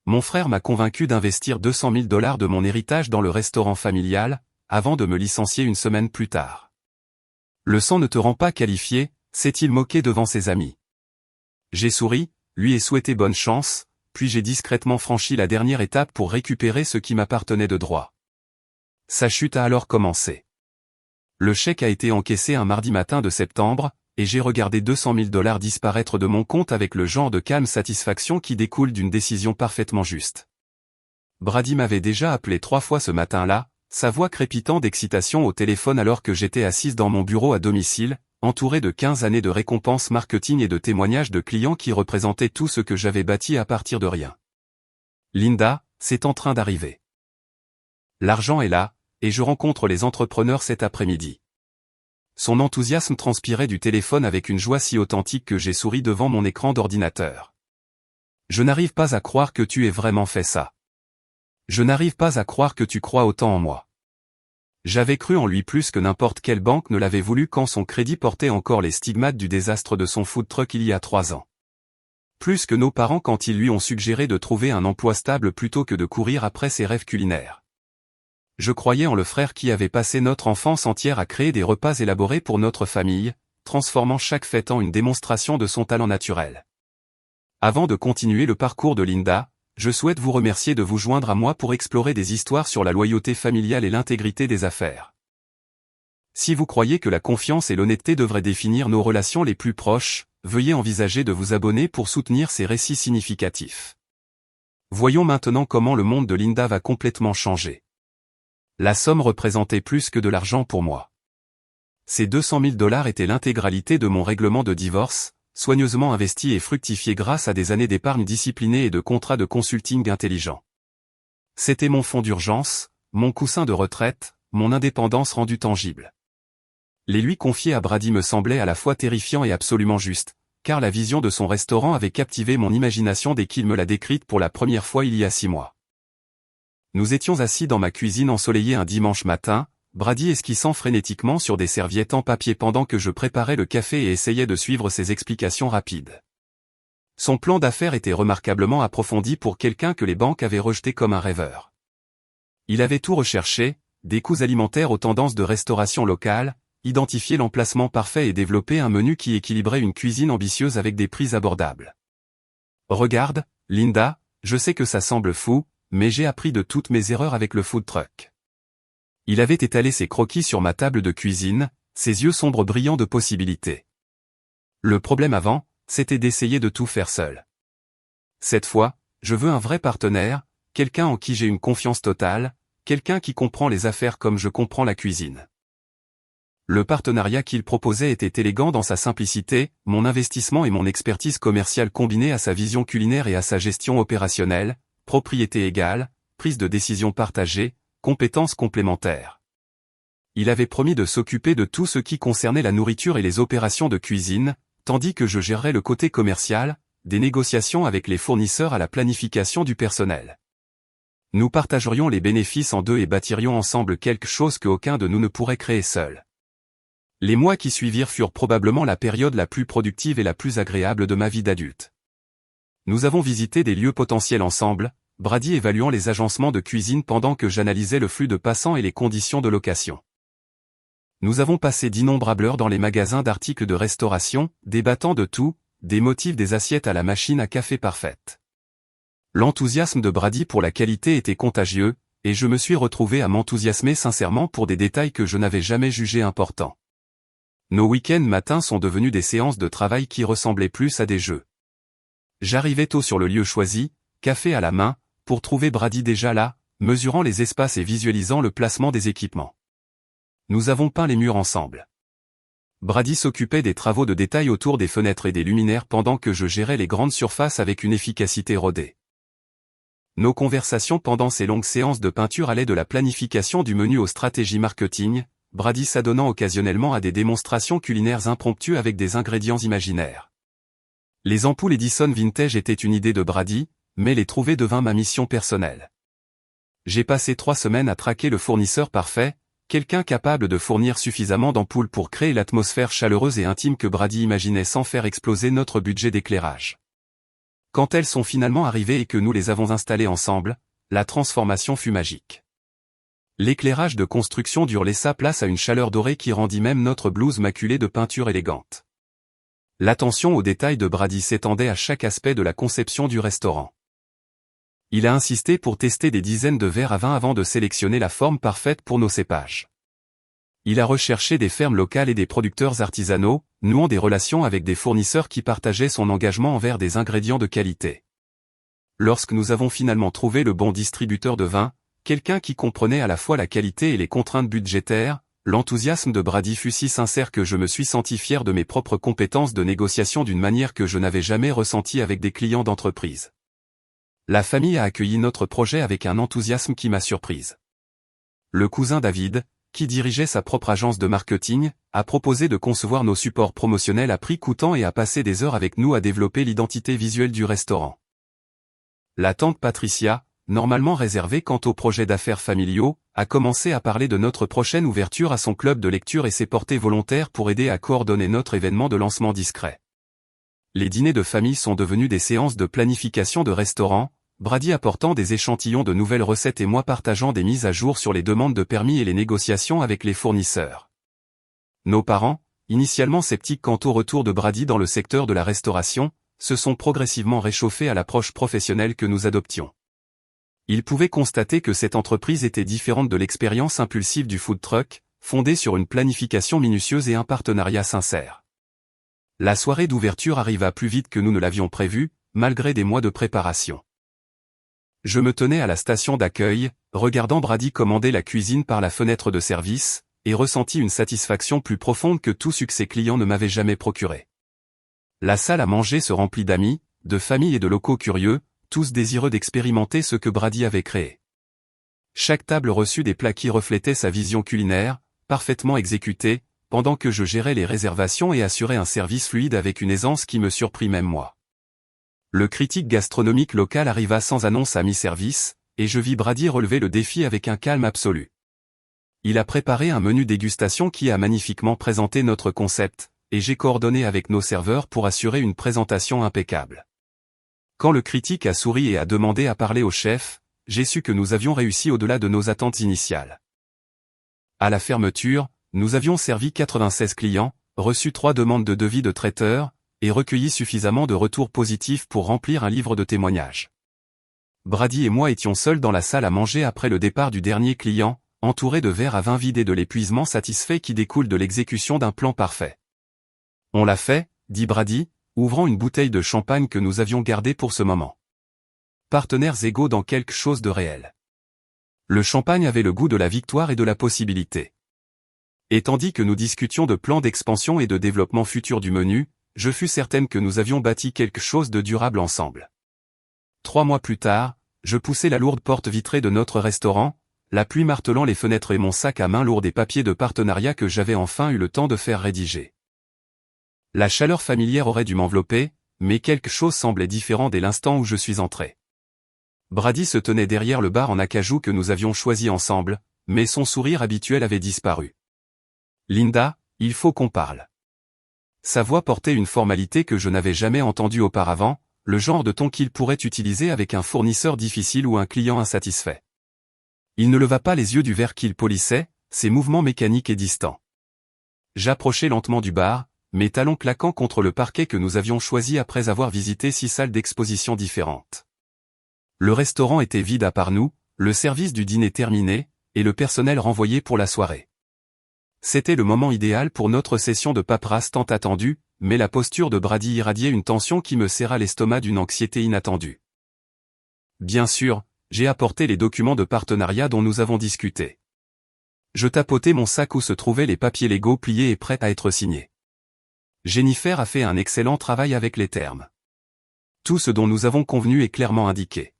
Mon frère m'a convaincu d'investir 200 000 $ de mon héritage dans le restaurant familial, avant de me licencier une semaine plus tard. Le sang ne te rend pas qualifié, s'est-il moqué devant ses amis. J'ai souri, lui ai souhaité bonne chance, puis j'ai discrètement franchi la dernière étape pour récupérer ce qui m'appartenait de droit. Sa chute a alors commencé. Le chèque a été encaissé un mardi matin de septembre, et j'ai regardé 200 000 $ disparaître de mon compte avec le genre de calme satisfaction qui découle d'une décision parfaitement juste. Brady m'avait déjà appelé 3 fois ce matin-là, sa voix crépitant d'excitation au téléphone alors que j'étais assise dans mon bureau à domicile, entouré de 15 années de récompenses marketing et de témoignages de clients qui représentaient tout ce que j'avais bâti à partir de rien. Linda, c'est en train d'arriver. L'argent est là, et je rencontre les entrepreneurs cet après-midi. Son enthousiasme transpirait du téléphone avec une joie si authentique que j'ai souri devant mon écran d'ordinateur. Je n'arrive pas à croire que tu aies vraiment fait ça. Je n'arrive pas à croire que tu crois autant en moi. J'avais cru en lui plus que n'importe quelle banque ne l'avait voulu quand son crédit portait encore les stigmates du désastre de son food truck il y a 3 ans. Plus que nos parents quand ils lui ont suggéré de trouver un emploi stable plutôt que de courir après ses rêves culinaires. Je croyais en le frère qui avait passé notre enfance entière à créer des repas élaborés pour notre famille, transformant chaque fête en une démonstration de son talent naturel. Avant de continuer le parcours de Linda, je souhaite vous remercier de vous joindre à moi pour explorer des histoires sur la loyauté familiale et l'intégrité des affaires. Si vous croyez que la confiance et l'honnêteté devraient définir nos relations les plus proches, veuillez envisager de vous abonner pour soutenir ces récits significatifs. Voyons maintenant comment le monde de Linda va complètement changer. La somme représentait plus que de l'argent pour moi. Ces 200 000 $ étaient l'intégralité de mon règlement de divorce, soigneusement investi et fructifié grâce à des années d'épargne disciplinée et de contrats de consulting intelligents. C'était mon fonds d'urgence, mon coussin de retraite, mon indépendance rendue tangible. Les lui confier à Brady me semblait à la fois terrifiant et absolument juste, car la vision de son restaurant avait captivé mon imagination dès qu'il me l'a décrite pour la première fois il y a 6 mois. Nous étions assis dans ma cuisine ensoleillée un dimanche matin, Brady esquissant frénétiquement sur des serviettes en papier pendant que je préparais le café et essayais de suivre ses explications rapides. Son plan d'affaires était remarquablement approfondi pour quelqu'un que les banques avaient rejeté comme un rêveur. Il avait tout recherché, des coûts alimentaires aux tendances de restauration locale, identifié l'emplacement parfait et développé un menu qui équilibrait une cuisine ambitieuse avec des prix abordables. Regarde, Linda, je sais que ça semble fou, mais j'ai appris de toutes mes erreurs avec le food truck. Il avait étalé ses croquis sur ma table de cuisine, ses yeux sombres brillants de possibilités. Le problème avant, c'était d'essayer de tout faire seul. Cette fois, je veux un vrai partenaire, quelqu'un en qui j'ai une confiance totale, quelqu'un qui comprend les affaires comme je comprends la cuisine. Le partenariat qu'il proposait était élégant dans sa simplicité, mon investissement et mon expertise commerciale combinés à sa vision culinaire et à sa gestion opérationnelle, propriété égale, prise de décision partagée, compétences complémentaires. Il avait promis de s'occuper de tout ce qui concernait la nourriture et les opérations de cuisine, tandis que je gérerais le côté commercial, des négociations avec les fournisseurs à la planification du personnel. Nous partagerions les bénéfices en deux et bâtirions ensemble quelque chose qu'aucun de nous ne pourrait créer seul. Les mois qui suivirent furent probablement la période la plus productive et la plus agréable de ma vie d'adulte. Nous avons visité des lieux potentiels ensemble, Brady évaluant les agencements de cuisine pendant que j'analysais le flux de passants et les conditions de location. Nous avons passé d'innombrables heures dans les magasins d'articles de restauration, débattant de tout, des motifs des assiettes à la machine à café parfaite. L'enthousiasme de Brady pour la qualité était contagieux, et je me suis retrouvé à m'enthousiasmer sincèrement pour des détails que je n'avais jamais jugés importants. Nos week-ends matins sont devenus des séances de travail qui ressemblaient plus à des jeux. J'arrivais tôt sur le lieu choisi, café à la main, pour trouver Brady déjà là, mesurant les espaces et visualisant le placement des équipements. Nous avons peint les murs ensemble. Brady s'occupait des travaux de détail autour des fenêtres et des luminaires pendant que je gérais les grandes surfaces avec une efficacité rodée. Nos conversations pendant ces longues séances de peinture allaient de la planification du menu aux stratégies marketing, Brady s'adonnant occasionnellement à des démonstrations culinaires impromptues avec des ingrédients imaginaires. Les ampoules Edison Vintage étaient une idée de Brady, mais les trouver devint ma mission personnelle. J'ai passé 3 semaines à traquer le fournisseur parfait, quelqu'un capable de fournir suffisamment d'ampoules pour créer l'atmosphère chaleureuse et intime que Brady imaginait sans faire exploser notre budget d'éclairage. Quand elles sont finalement arrivées et que nous les avons installées ensemble, la transformation fut magique. L'éclairage de construction dure laissa place à une chaleur dorée qui rendit même notre blouse maculée de peinture élégante. L'attention aux détails de Brady s'étendait à chaque aspect de la conception du restaurant. Il a insisté pour tester des dizaines de verres à vin avant de sélectionner la forme parfaite pour nos cépages. Il a recherché des fermes locales et des producteurs artisanaux, nouant des relations avec des fournisseurs qui partageaient son engagement envers des ingrédients de qualité. Lorsque nous avons finalement trouvé le bon distributeur de vin, quelqu'un qui comprenait à la fois la qualité et les contraintes budgétaires, l'enthousiasme de Brady fut si sincère que je me suis senti fier de mes propres compétences de négociation d'une manière que je n'avais jamais ressentie avec des clients d'entreprise. La famille a accueilli notre projet avec un enthousiasme qui m'a surprise. Le cousin David, qui dirigeait sa propre agence de marketing, a proposé de concevoir nos supports promotionnels à prix coûtant et a passé des heures avec nous à développer l'identité visuelle du restaurant. La tante Patricia, normalement réservée quant aux projets d'affaires familiaux, a commencé à parler de notre prochaine ouverture à son club de lecture et s'est portée volontaire pour aider à coordonner notre événement de lancement discret. Les dîners de famille sont devenus des séances de planification de restaurant, Brady apportant des échantillons de nouvelles recettes et moi partageant des mises à jour sur les demandes de permis et les négociations avec les fournisseurs. Nos parents, initialement sceptiques quant au retour de Brady dans le secteur de la restauration, se sont progressivement réchauffés à l'approche professionnelle que nous adoptions. Ils pouvaient constater que cette entreprise était différente de l'expérience impulsive du food truck, fondée sur une planification minutieuse et un partenariat sincère. La soirée d'ouverture arriva plus vite que nous ne l'avions prévu, malgré des mois de préparation. Je me tenais à la station d'accueil, regardant Brady commander la cuisine par la fenêtre de service, et ressentis une satisfaction plus profonde que tout succès client ne m'avait jamais procuré. La salle à manger se remplit d'amis, de familles et de locaux curieux, tous désireux d'expérimenter ce que Brady avait créé. Chaque table reçut des plats qui reflétaient sa vision culinaire, parfaitement exécutés, pendant que je gérais les réservations et assurais un service fluide avec une aisance qui me surprit même moi. Le critique gastronomique local arriva sans annonce à mi-service, et je vis Brady relever le défi avec un calme absolu. Il a préparé un menu dégustation qui a magnifiquement présenté notre concept, et j'ai coordonné avec nos serveurs pour assurer une présentation impeccable. Quand le critique a souri et a demandé à parler au chef, j'ai su que nous avions réussi au-delà de nos attentes initiales. À la fermeture, nous avions servi 96 clients, reçu 3 demandes de devis de traiteurs, et recueilli suffisamment de retours positifs pour remplir un livre de témoignages. Brady et moi étions seuls dans la salle à manger après le départ du dernier client, entourés de verres à vin vides et de l'épuisement satisfait qui découle de l'exécution d'un plan parfait. On l'a fait, dit Brady, ouvrant une bouteille de champagne que nous avions gardée pour ce moment. Partenaires égaux dans quelque chose de réel. Le champagne avait le goût de la victoire et de la possibilité. Et tandis que nous discutions de plans d'expansion et de développement futur du menu, je fus certaine que nous avions bâti quelque chose de durable ensemble. 3 mois plus tard, je poussai la lourde porte vitrée de notre restaurant, la pluie martelant les fenêtres et mon sac à main lourd des papiers de partenariat que j'avais enfin eu le temps de faire rédiger. La chaleur familière aurait dû m'envelopper, mais quelque chose semblait différent dès l'instant où je suis entré. Brady se tenait derrière le bar en acajou que nous avions choisi ensemble, mais son sourire habituel avait disparu. Linda, il faut qu'on parle. Sa voix portait une formalité que je n'avais jamais entendue auparavant, le genre de ton qu'il pourrait utiliser avec un fournisseur difficile ou un client insatisfait. Il ne leva pas les yeux du verre qu'il polissait, ses mouvements mécaniques et distants. J'approchai lentement du bar, mes talons claquant contre le parquet que nous avions choisi après avoir visité 6 salles d'exposition différentes. Le restaurant était vide à part nous, le service du dîner terminé, et le personnel renvoyé pour la soirée. C'était le moment idéal pour notre session de paperasse tant attendue, mais la posture de Brady irradiait une tension qui me serra l'estomac d'une anxiété inattendue. Bien sûr, j'ai apporté les documents de partenariat dont nous avons discuté. Je tapotai mon sac où se trouvaient les papiers légaux pliés et prêts à être signés. Jennifer a fait un excellent travail avec les termes. Tout ce dont nous avons convenu est clairement indiqué.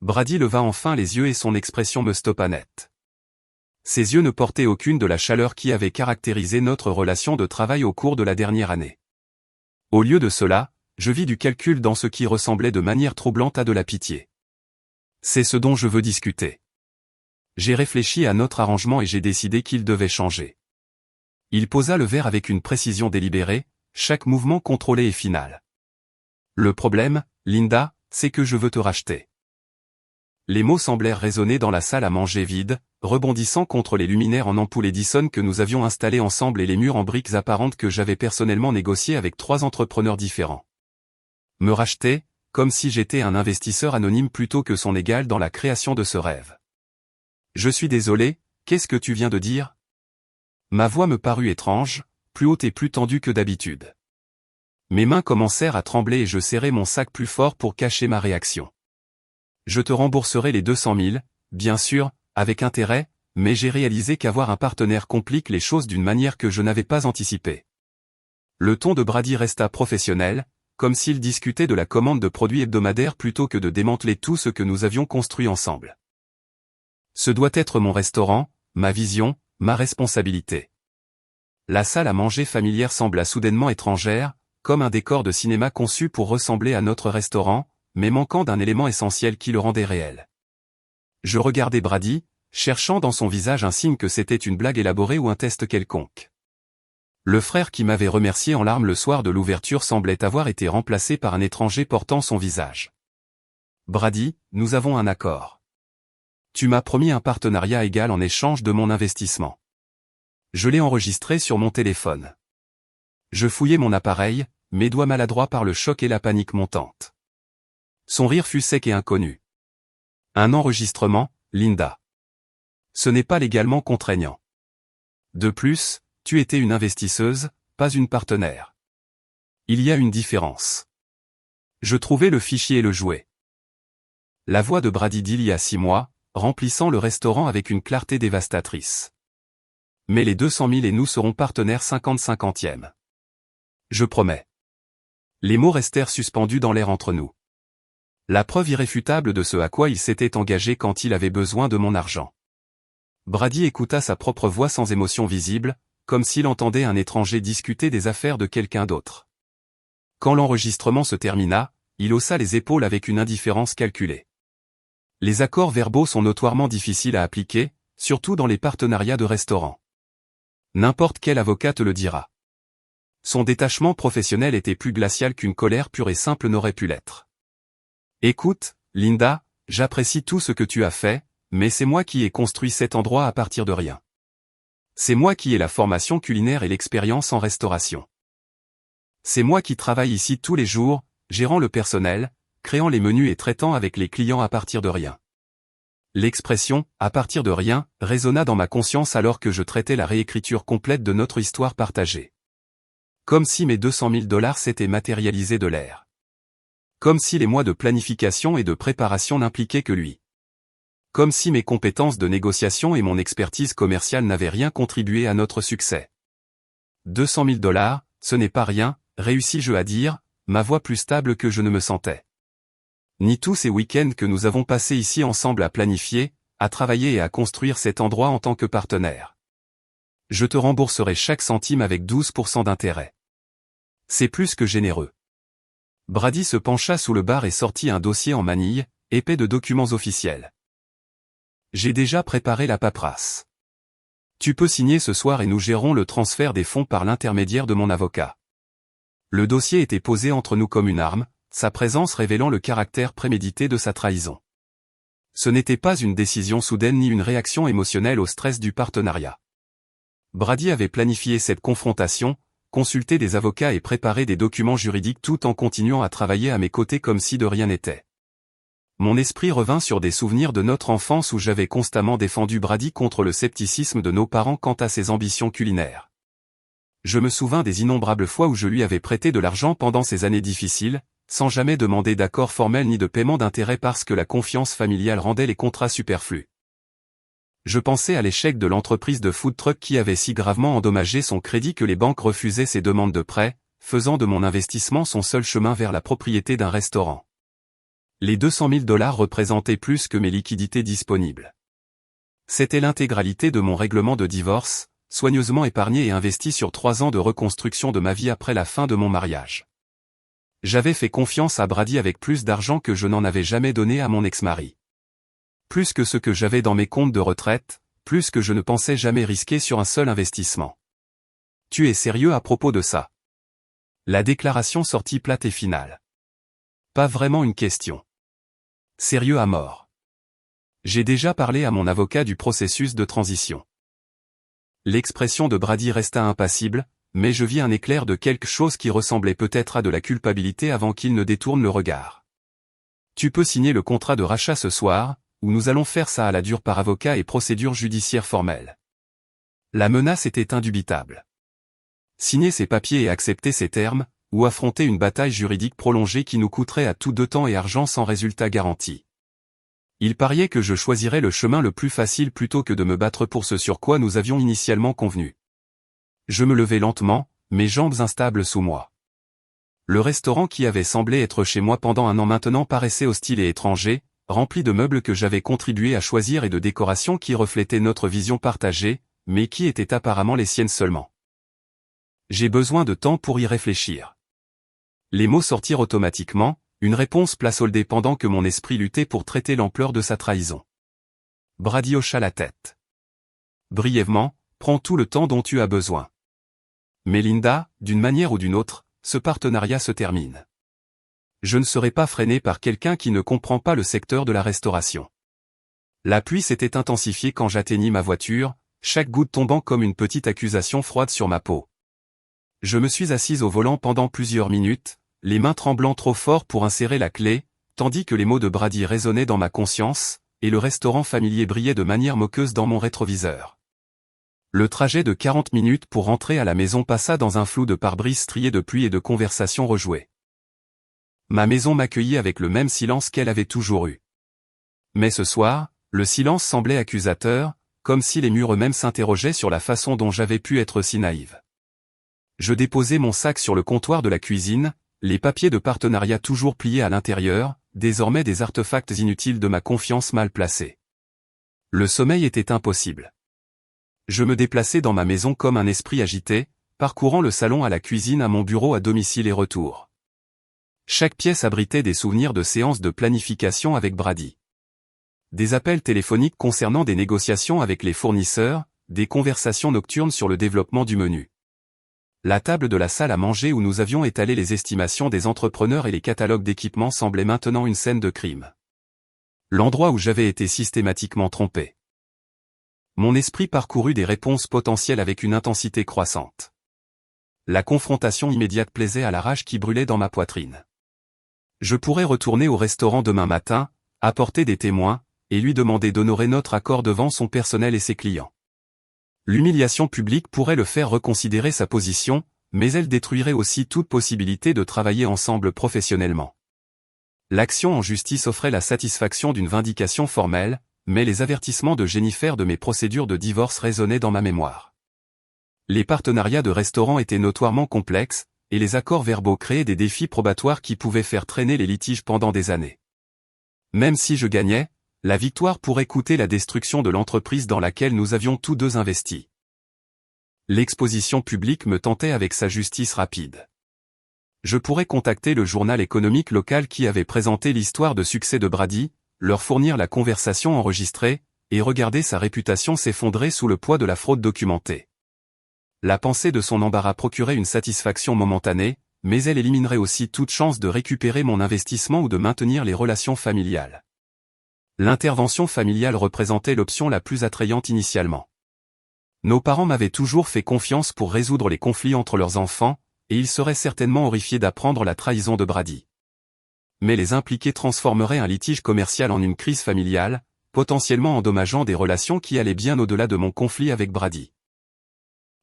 Brady leva enfin les yeux et son expression me stoppa net. Ses yeux ne portaient aucune de la chaleur qui avait caractérisé notre relation de travail au cours de la dernière année. Au lieu de cela, je vis du calcul dans ce qui ressemblait de manière troublante à de la pitié. C'est ce dont je veux discuter. J'ai réfléchi à notre arrangement et j'ai décidé qu'il devait changer. Il posa le verre avec une précision délibérée, chaque mouvement contrôlé et final. Le problème, Linda, c'est que je veux te racheter. Les mots semblèrent résonner dans la salle à manger vide, rebondissant contre les luminaires en ampoule Edison que nous avions installés ensemble et les murs en briques apparentes que j'avais personnellement négociés avec 3 entrepreneurs différents. Me racheter, comme si j'étais un investisseur anonyme plutôt que son égal dans la création de ce rêve. Je suis désolé, qu'est-ce que tu viens de dire? Ma voix me parut étrange, plus haute et plus tendue que d'habitude. Mes mains commencèrent à trembler et je serrai mon sac plus fort pour cacher ma réaction. Je te rembourserai les 200 000, bien sûr, avec intérêt, mais j'ai réalisé qu'avoir un partenaire complique les choses d'une manière que je n'avais pas anticipée. Le ton de Brady resta professionnel, comme s'il discutait de la commande de produits hebdomadaires plutôt que de démanteler tout ce que nous avions construit ensemble. Ce doit être mon restaurant, ma vision, ma responsabilité. La salle à manger familière sembla soudainement étrangère, comme un décor de cinéma conçu pour ressembler à notre restaurant, mais manquant d'un élément essentiel qui le rendait réel. Je regardai Brady, cherchant dans son visage un signe que c'était une blague élaborée ou un test quelconque. Le frère qui m'avait remercié en larmes le soir de l'ouverture semblait avoir été remplacé par un étranger portant son visage. Brady, nous avons un accord. Tu m'as promis un partenariat égal en échange de mon investissement. Je l'ai enregistré sur mon téléphone. Je fouillai mon appareil, mes doigts maladroits par le choc et la panique montante. Son rire fut sec et inconnu. Un enregistrement, Linda. Ce n'est pas légalement contraignant. De plus, tu étais une investisseuse, pas une partenaire. Il y a une différence. Je trouvai le fichier et le jouet. La voix de Brady d'il y a 6 mois, remplissant le restaurant avec une clarté dévastatrice. Mais les 200 000 et nous serons partenaires 50-50e. Je promets. Les mots restèrent suspendus dans l'air entre nous. La preuve irréfutable de ce à quoi il s'était engagé quand il avait besoin de mon argent. Brady écouta sa propre voix sans émotion visible, comme s'il entendait un étranger discuter des affaires de quelqu'un d'autre. Quand l'enregistrement se termina, il haussa les épaules avec une indifférence calculée. Les accords verbaux sont notoirement difficiles à appliquer, surtout dans les partenariats de restaurants. N'importe quel avocat te le dira. Son détachement professionnel était plus glacial qu'une colère pure et simple n'aurait pu l'être. Écoute, Linda, j'apprécie tout ce que tu as fait, mais c'est moi qui ai construit cet endroit à partir de rien. C'est moi qui ai la formation culinaire et l'expérience en restauration. C'est moi qui travaille ici tous les jours, gérant le personnel, créant les menus et traitant avec les clients à partir de rien. L'expression « à partir de rien » résonna dans ma conscience alors que je traitais la réécriture complète de notre histoire partagée. Comme si mes 200 000 $ s'étaient matérialisés de l'air. Comme si les mois de planification et de préparation n'impliquaient que lui. Comme si mes compétences de négociation et mon expertise commerciale n'avaient rien contribué à notre succès. 200 000 $, ce n'est pas rien, réussis-je à dire, ma voix plus stable que je ne me sentais. Ni tous ces week-ends que nous avons passés ici ensemble à planifier, à travailler et à construire cet endroit en tant que partenaire. Je te rembourserai chaque centime avec 12% d'intérêt. C'est plus que généreux. Brady se pencha sous le bar et sortit un dossier en manille, épais de documents officiels. J'ai déjà préparé la paperasse. Tu peux signer ce soir et nous gérons le transfert des fonds par l'intermédiaire de mon avocat. Le dossier était posé entre nous comme une arme, sa présence révélant le caractère prémédité de sa trahison. Ce n'était pas une décision soudaine ni une réaction émotionnelle au stress du partenariat. Brady avait planifié cette confrontation, consulté des avocats et préparé des documents juridiques tout en continuant à travailler à mes côtés comme si de rien n'était. Mon esprit revint sur des souvenirs de notre enfance où j'avais constamment défendu Brady contre le scepticisme de nos parents quant à ses ambitions culinaires. Je me souvins des innombrables fois où je lui avais prêté de l'argent pendant ces années difficiles, sans jamais demander d'accord formel ni de paiement d'intérêt parce que la confiance familiale rendait les contrats superflus. Je pensais à l'échec de l'entreprise de food truck qui avait si gravement endommagé son crédit que les banques refusaient ses demandes de prêt, faisant de mon investissement son seul chemin vers la propriété d'un restaurant. Les 200 000 $ représentaient plus que mes liquidités disponibles. C'était l'intégralité de mon règlement de divorce, soigneusement épargné et investi sur 3 ans de reconstruction de ma vie après la fin de mon mariage. J'avais fait confiance à Brady avec plus d'argent que je n'en avais jamais donné à mon ex-mari. Plus que ce que j'avais dans mes comptes de retraite, plus que je ne pensais jamais risquer sur un seul investissement. Tu es sérieux à propos de ça? La déclaration sortit plate et finale. Pas vraiment une question. Sérieux à mort. J'ai déjà parlé à mon avocat du processus de transition. L'expression de Brady resta impassible, mais je vis un éclair de quelque chose qui ressemblait peut-être à de la culpabilité avant qu'il ne détourne le regard. Tu peux signer le contrat de rachat ce soir, ou nous allons faire ça à la dure par avocat et procédure judiciaire formelle. La menace était indubitable. Signer ces papiers et accepter ces termes, ou affronter une bataille juridique prolongée qui nous coûterait à tous deux temps et argent sans résultat garanti. Il pariait que je choisirais le chemin le plus facile plutôt que de me battre pour ce sur quoi nous avions initialement convenu. Je me levai lentement, mes jambes instables sous moi. Le restaurant qui avait semblé être chez moi pendant un an maintenant paraissait hostile et étranger, rempli de meubles que j'avais contribué à choisir et de décorations qui reflétaient notre vision partagée, mais qui étaient apparemment les siennes seulement. J'ai besoin de temps pour y réfléchir. Les mots sortirent automatiquement, une réponse placeholdée pendant que mon esprit luttait pour traiter l'ampleur de sa trahison. Brady hocha la tête. Brièvement, prends tout le temps dont tu as besoin. Mais Linda, d'une manière ou d'une autre, ce partenariat se termine. Je ne serai pas freiné par quelqu'un qui ne comprend pas le secteur de la restauration. La pluie s'était intensifiée quand j'atteignis ma voiture, chaque goutte tombant comme une petite accusation froide sur ma peau. Je me suis assise au volant pendant plusieurs minutes, les mains tremblant trop fort pour insérer la clé, tandis que les mots de Brady résonnaient dans ma conscience, et le restaurant familier brillait de manière moqueuse dans mon rétroviseur. Le trajet de 40 minutes pour rentrer à la maison passa dans un flou de pare-brise strié de pluie et de conversations rejouées. Ma maison m'accueillit avec le même silence qu'elle avait toujours eu. Mais ce soir, le silence semblait accusateur, comme si les murs eux-mêmes s'interrogeaient sur la façon dont j'avais pu être si naïve. Je déposai mon sac sur le comptoir de la cuisine, les papiers de partenariat toujours pliés à l'intérieur, désormais des artefacts inutiles de ma confiance mal placée. Le sommeil était impossible. Je me déplaçais dans ma maison comme un esprit agité, parcourant le salon à la cuisine à mon bureau à domicile et retour. Chaque pièce abritait des souvenirs de séances de planification avec Brady. Des appels téléphoniques concernant des négociations avec les fournisseurs, des conversations nocturnes sur le développement du menu. La table de la salle à manger où nous avions étalé les estimations des entrepreneurs et les catalogues d'équipements semblait maintenant une scène de crime. L'endroit où j'avais été systématiquement trompé. Mon esprit parcourut des réponses potentielles avec une intensité croissante. La confrontation immédiate plaisait à la rage qui brûlait dans ma poitrine. Je pourrais retourner au restaurant demain matin, apporter des témoins, et lui demander d'honorer notre accord devant son personnel et ses clients. L'humiliation publique pourrait le faire reconsidérer sa position, mais elle détruirait aussi toute possibilité de travailler ensemble professionnellement. L'action en justice offrait la satisfaction d'une vindication formelle, mais les avertissements de Jennifer de mes procédures de divorce résonnaient dans ma mémoire. Les partenariats de restaurants étaient notoirement complexes, et les accords verbaux créaient des défis probatoires qui pouvaient faire traîner les litiges pendant des années. Même si je gagnais, la victoire pourrait coûter la destruction de l'entreprise dans laquelle nous avions tous deux investi. L'exposition publique me tentait avec sa justice rapide. Je pourrais contacter le journal économique local qui avait présenté l'histoire de succès de Brady, leur fournir la conversation enregistrée, et regarder sa réputation s'effondrer sous le poids de la fraude documentée. La pensée de son embarras procurait une satisfaction momentanée, mais elle éliminerait aussi toute chance de récupérer mon investissement ou de maintenir les relations familiales. L'intervention familiale représentait l'option la plus attrayante initialement. Nos parents m'avaient toujours fait confiance pour résoudre les conflits entre leurs enfants, et ils seraient certainement horrifiés d'apprendre la trahison de Brady. Mais les impliqués transformeraient un litige commercial en une crise familiale, potentiellement endommageant des relations qui allaient bien au-delà de mon conflit avec Brady.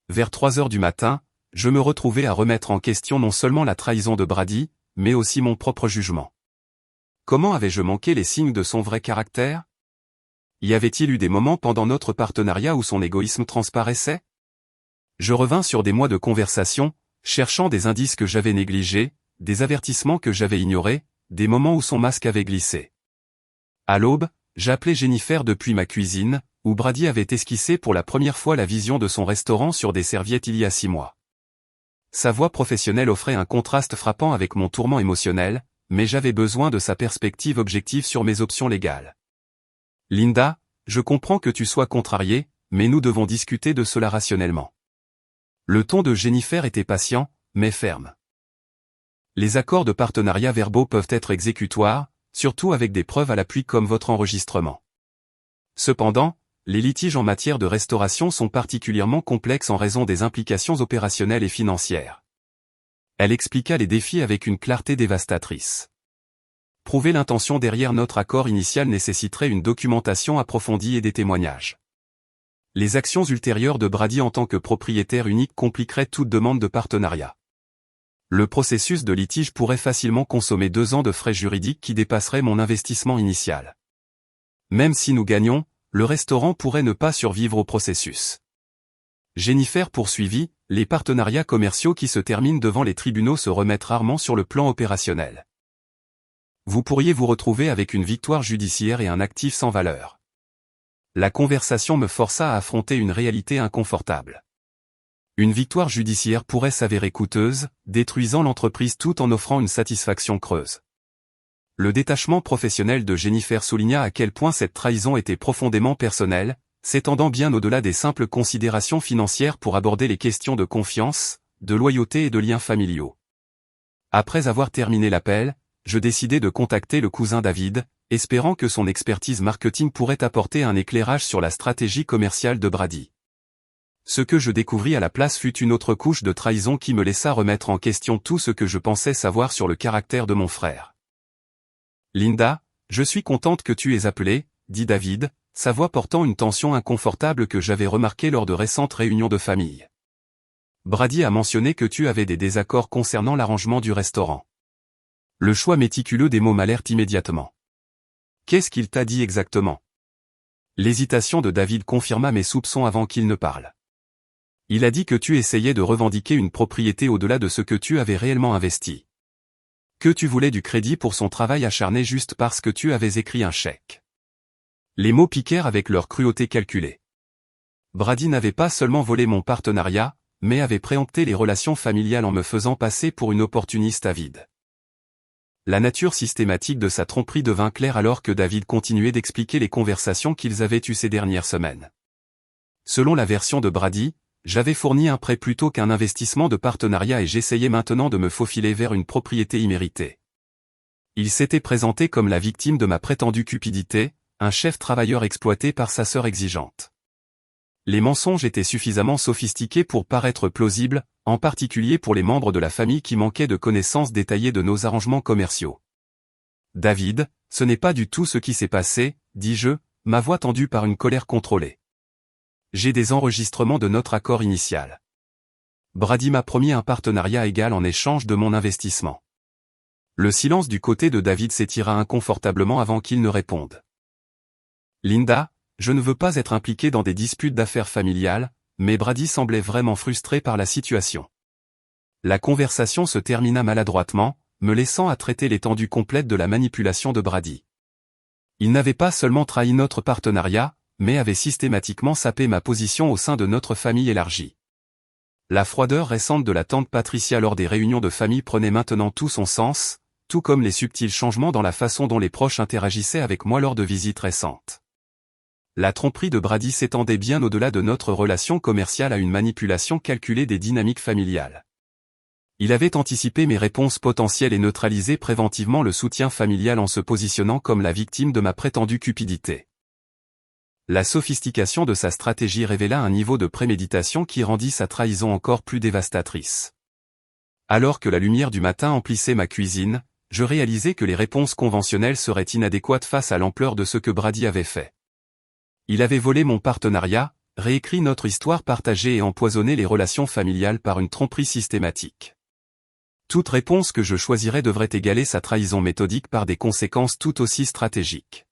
Vers 3 heures du matin, je me retrouvais à remettre en question non seulement la trahison de Brady, mais aussi mon propre jugement. Comment avais-je manqué les signes de son vrai caractère? Y avait-il eu des moments pendant notre partenariat où son égoïsme transparaissait? Je revins sur des mois de conversation, cherchant des indices que j'avais négligés, des avertissements que j'avais ignorés, des moments où son masque avait glissé. À l'aube, j'appelai Jennifer depuis ma cuisine, où Brady avait esquissé pour la première fois la vision de son restaurant sur des serviettes il y a 6 mois. Sa voix professionnelle offrait un contraste frappant avec mon tourment émotionnel, mais j'avais besoin de sa perspective objective sur mes options légales. Linda, je comprends que tu sois contrariée, mais nous devons discuter de cela rationnellement. Le ton de Jennifer était patient, mais ferme. Les accords de partenariat verbaux peuvent être exécutoires, surtout avec des preuves à l'appui comme votre enregistrement. Cependant, les litiges en matière de restauration sont particulièrement complexes en raison des implications opérationnelles et financières. Elle expliqua les défis avec une clarté dévastatrice. Prouver l'intention derrière notre accord initial nécessiterait une documentation approfondie et des témoignages. Les actions ultérieures de Brady en tant que propriétaire unique compliqueraient toute demande de partenariat. Le processus de litige pourrait facilement consommer 2 ans de frais juridiques qui dépasseraient mon investissement initial. Même si nous gagnons, le restaurant pourrait ne pas survivre au processus. Jennifer poursuivit, les partenariats commerciaux qui se terminent devant les tribunaux se remettent rarement sur le plan opérationnel. Vous pourriez vous retrouver avec une victoire judiciaire et un actif sans valeur. La conversation me força à affronter une réalité inconfortable. Une victoire judiciaire pourrait s'avérer coûteuse, détruisant l'entreprise tout en offrant une satisfaction creuse. Le détachement professionnel de Jennifer souligna à quel point cette trahison était profondément personnelle, s'étendant bien au-delà des simples considérations financières pour aborder les questions de confiance, de loyauté et de liens familiaux. Après avoir terminé l'appel, je décidai de contacter le cousin David, espérant que son expertise marketing pourrait apporter un éclairage sur la stratégie commerciale de Brady. Ce que je découvris à la place fut une autre couche de trahison qui me laissa remettre en question tout ce que je pensais savoir sur le caractère de mon frère. « Linda, je suis contente que tu aies appelé, » dit David, sa voix portant une tension inconfortable que j'avais remarquée lors de récentes réunions de famille. « Brady a mentionné que tu avais des désaccords concernant l'arrangement du restaurant. » Le choix méticuleux des mots m'alerte immédiatement. « Qu'est-ce qu'il t'a dit exactement ?» L'hésitation de David confirma mes soupçons avant qu'il ne parle. « Il a dit que tu essayais de revendiquer une propriété au-delà de ce que tu avais réellement investi. Que tu voulais du crédit pour son travail acharné juste parce que tu avais écrit un chèque. » Les mots piquèrent avec leur cruauté calculée. Brady n'avait pas seulement volé mon partenariat, mais avait préempté les relations familiales en me faisant passer pour une opportuniste avide. La nature systématique de sa tromperie devint claire alors que David continuait d'expliquer les conversations qu'ils avaient eues ces dernières semaines. Selon la version de Brady, j'avais fourni un prêt plutôt qu'un investissement de partenariat et j'essayais maintenant de me faufiler vers une propriété imméritée. Il s'était présenté comme la victime de ma prétendue cupidité, un chef travailleur exploité par sa sœur exigeante. Les mensonges étaient suffisamment sophistiqués pour paraître plausibles, en particulier pour les membres de la famille qui manquaient de connaissances détaillées de nos arrangements commerciaux. « David, ce n'est pas du tout ce qui s'est passé, » dis-je, ma voix tendue par une colère contrôlée. J'ai des enregistrements de notre accord initial. Brady m'a promis un partenariat égal en échange de mon investissement. Le silence du côté de David s'étira inconfortablement avant qu'il ne réponde. Linda, je ne veux pas être impliqué dans des disputes d'affaires familiales, mais Brady semblait vraiment frustré par la situation. La conversation se termina maladroitement, me laissant à traiter l'étendue complète de la manipulation de Brady. Il n'avait pas seulement trahi notre partenariat, mais avait systématiquement sapé ma position au sein de notre famille élargie. La froideur récente de la tante Patricia lors des réunions de famille prenait maintenant tout son sens, tout comme les subtils changements dans la façon dont les proches interagissaient avec moi lors de visites récentes. La tromperie de Brady s'étendait bien au-delà de notre relation commerciale à une manipulation calculée des dynamiques familiales. Il avait anticipé mes réponses potentielles et neutralisé préventivement le soutien familial en se positionnant comme la victime de ma prétendue cupidité. La sophistication de sa stratégie révéla un niveau de préméditation qui rendit sa trahison encore plus dévastatrice. Alors que la lumière du matin emplissait ma cuisine, je réalisais que les réponses conventionnelles seraient inadéquates face à l'ampleur de ce que Brady avait fait. Il avait volé mon partenariat, réécrit notre histoire partagée et empoisonné les relations familiales par une tromperie systématique. Toute réponse que je choisirais devrait égaler sa trahison méthodique par des conséquences tout aussi stratégiques.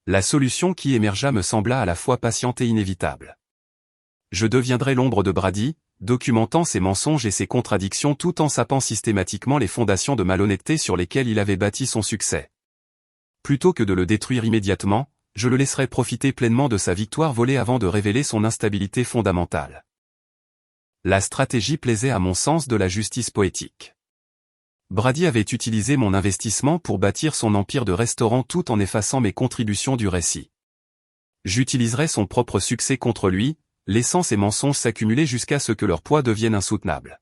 La solution qui émergea me sembla à la fois patiente et inévitable. Je deviendrais l'ombre de Brady, documentant ses mensonges et ses contradictions tout en sapant systématiquement les fondations de malhonnêteté sur lesquelles il avait bâti son succès. Plutôt que de le détruire immédiatement, je le laisserais profiter pleinement de sa victoire volée avant de révéler son instabilité fondamentale. La stratégie plaisait à mon sens de la justice poétique. Brady avait utilisé mon investissement pour bâtir son empire de restaurant tout en effaçant mes contributions du récit. J'utiliserais son propre succès contre lui, laissant ses mensonges s'accumuler jusqu'à ce que leur poids devienne insoutenable.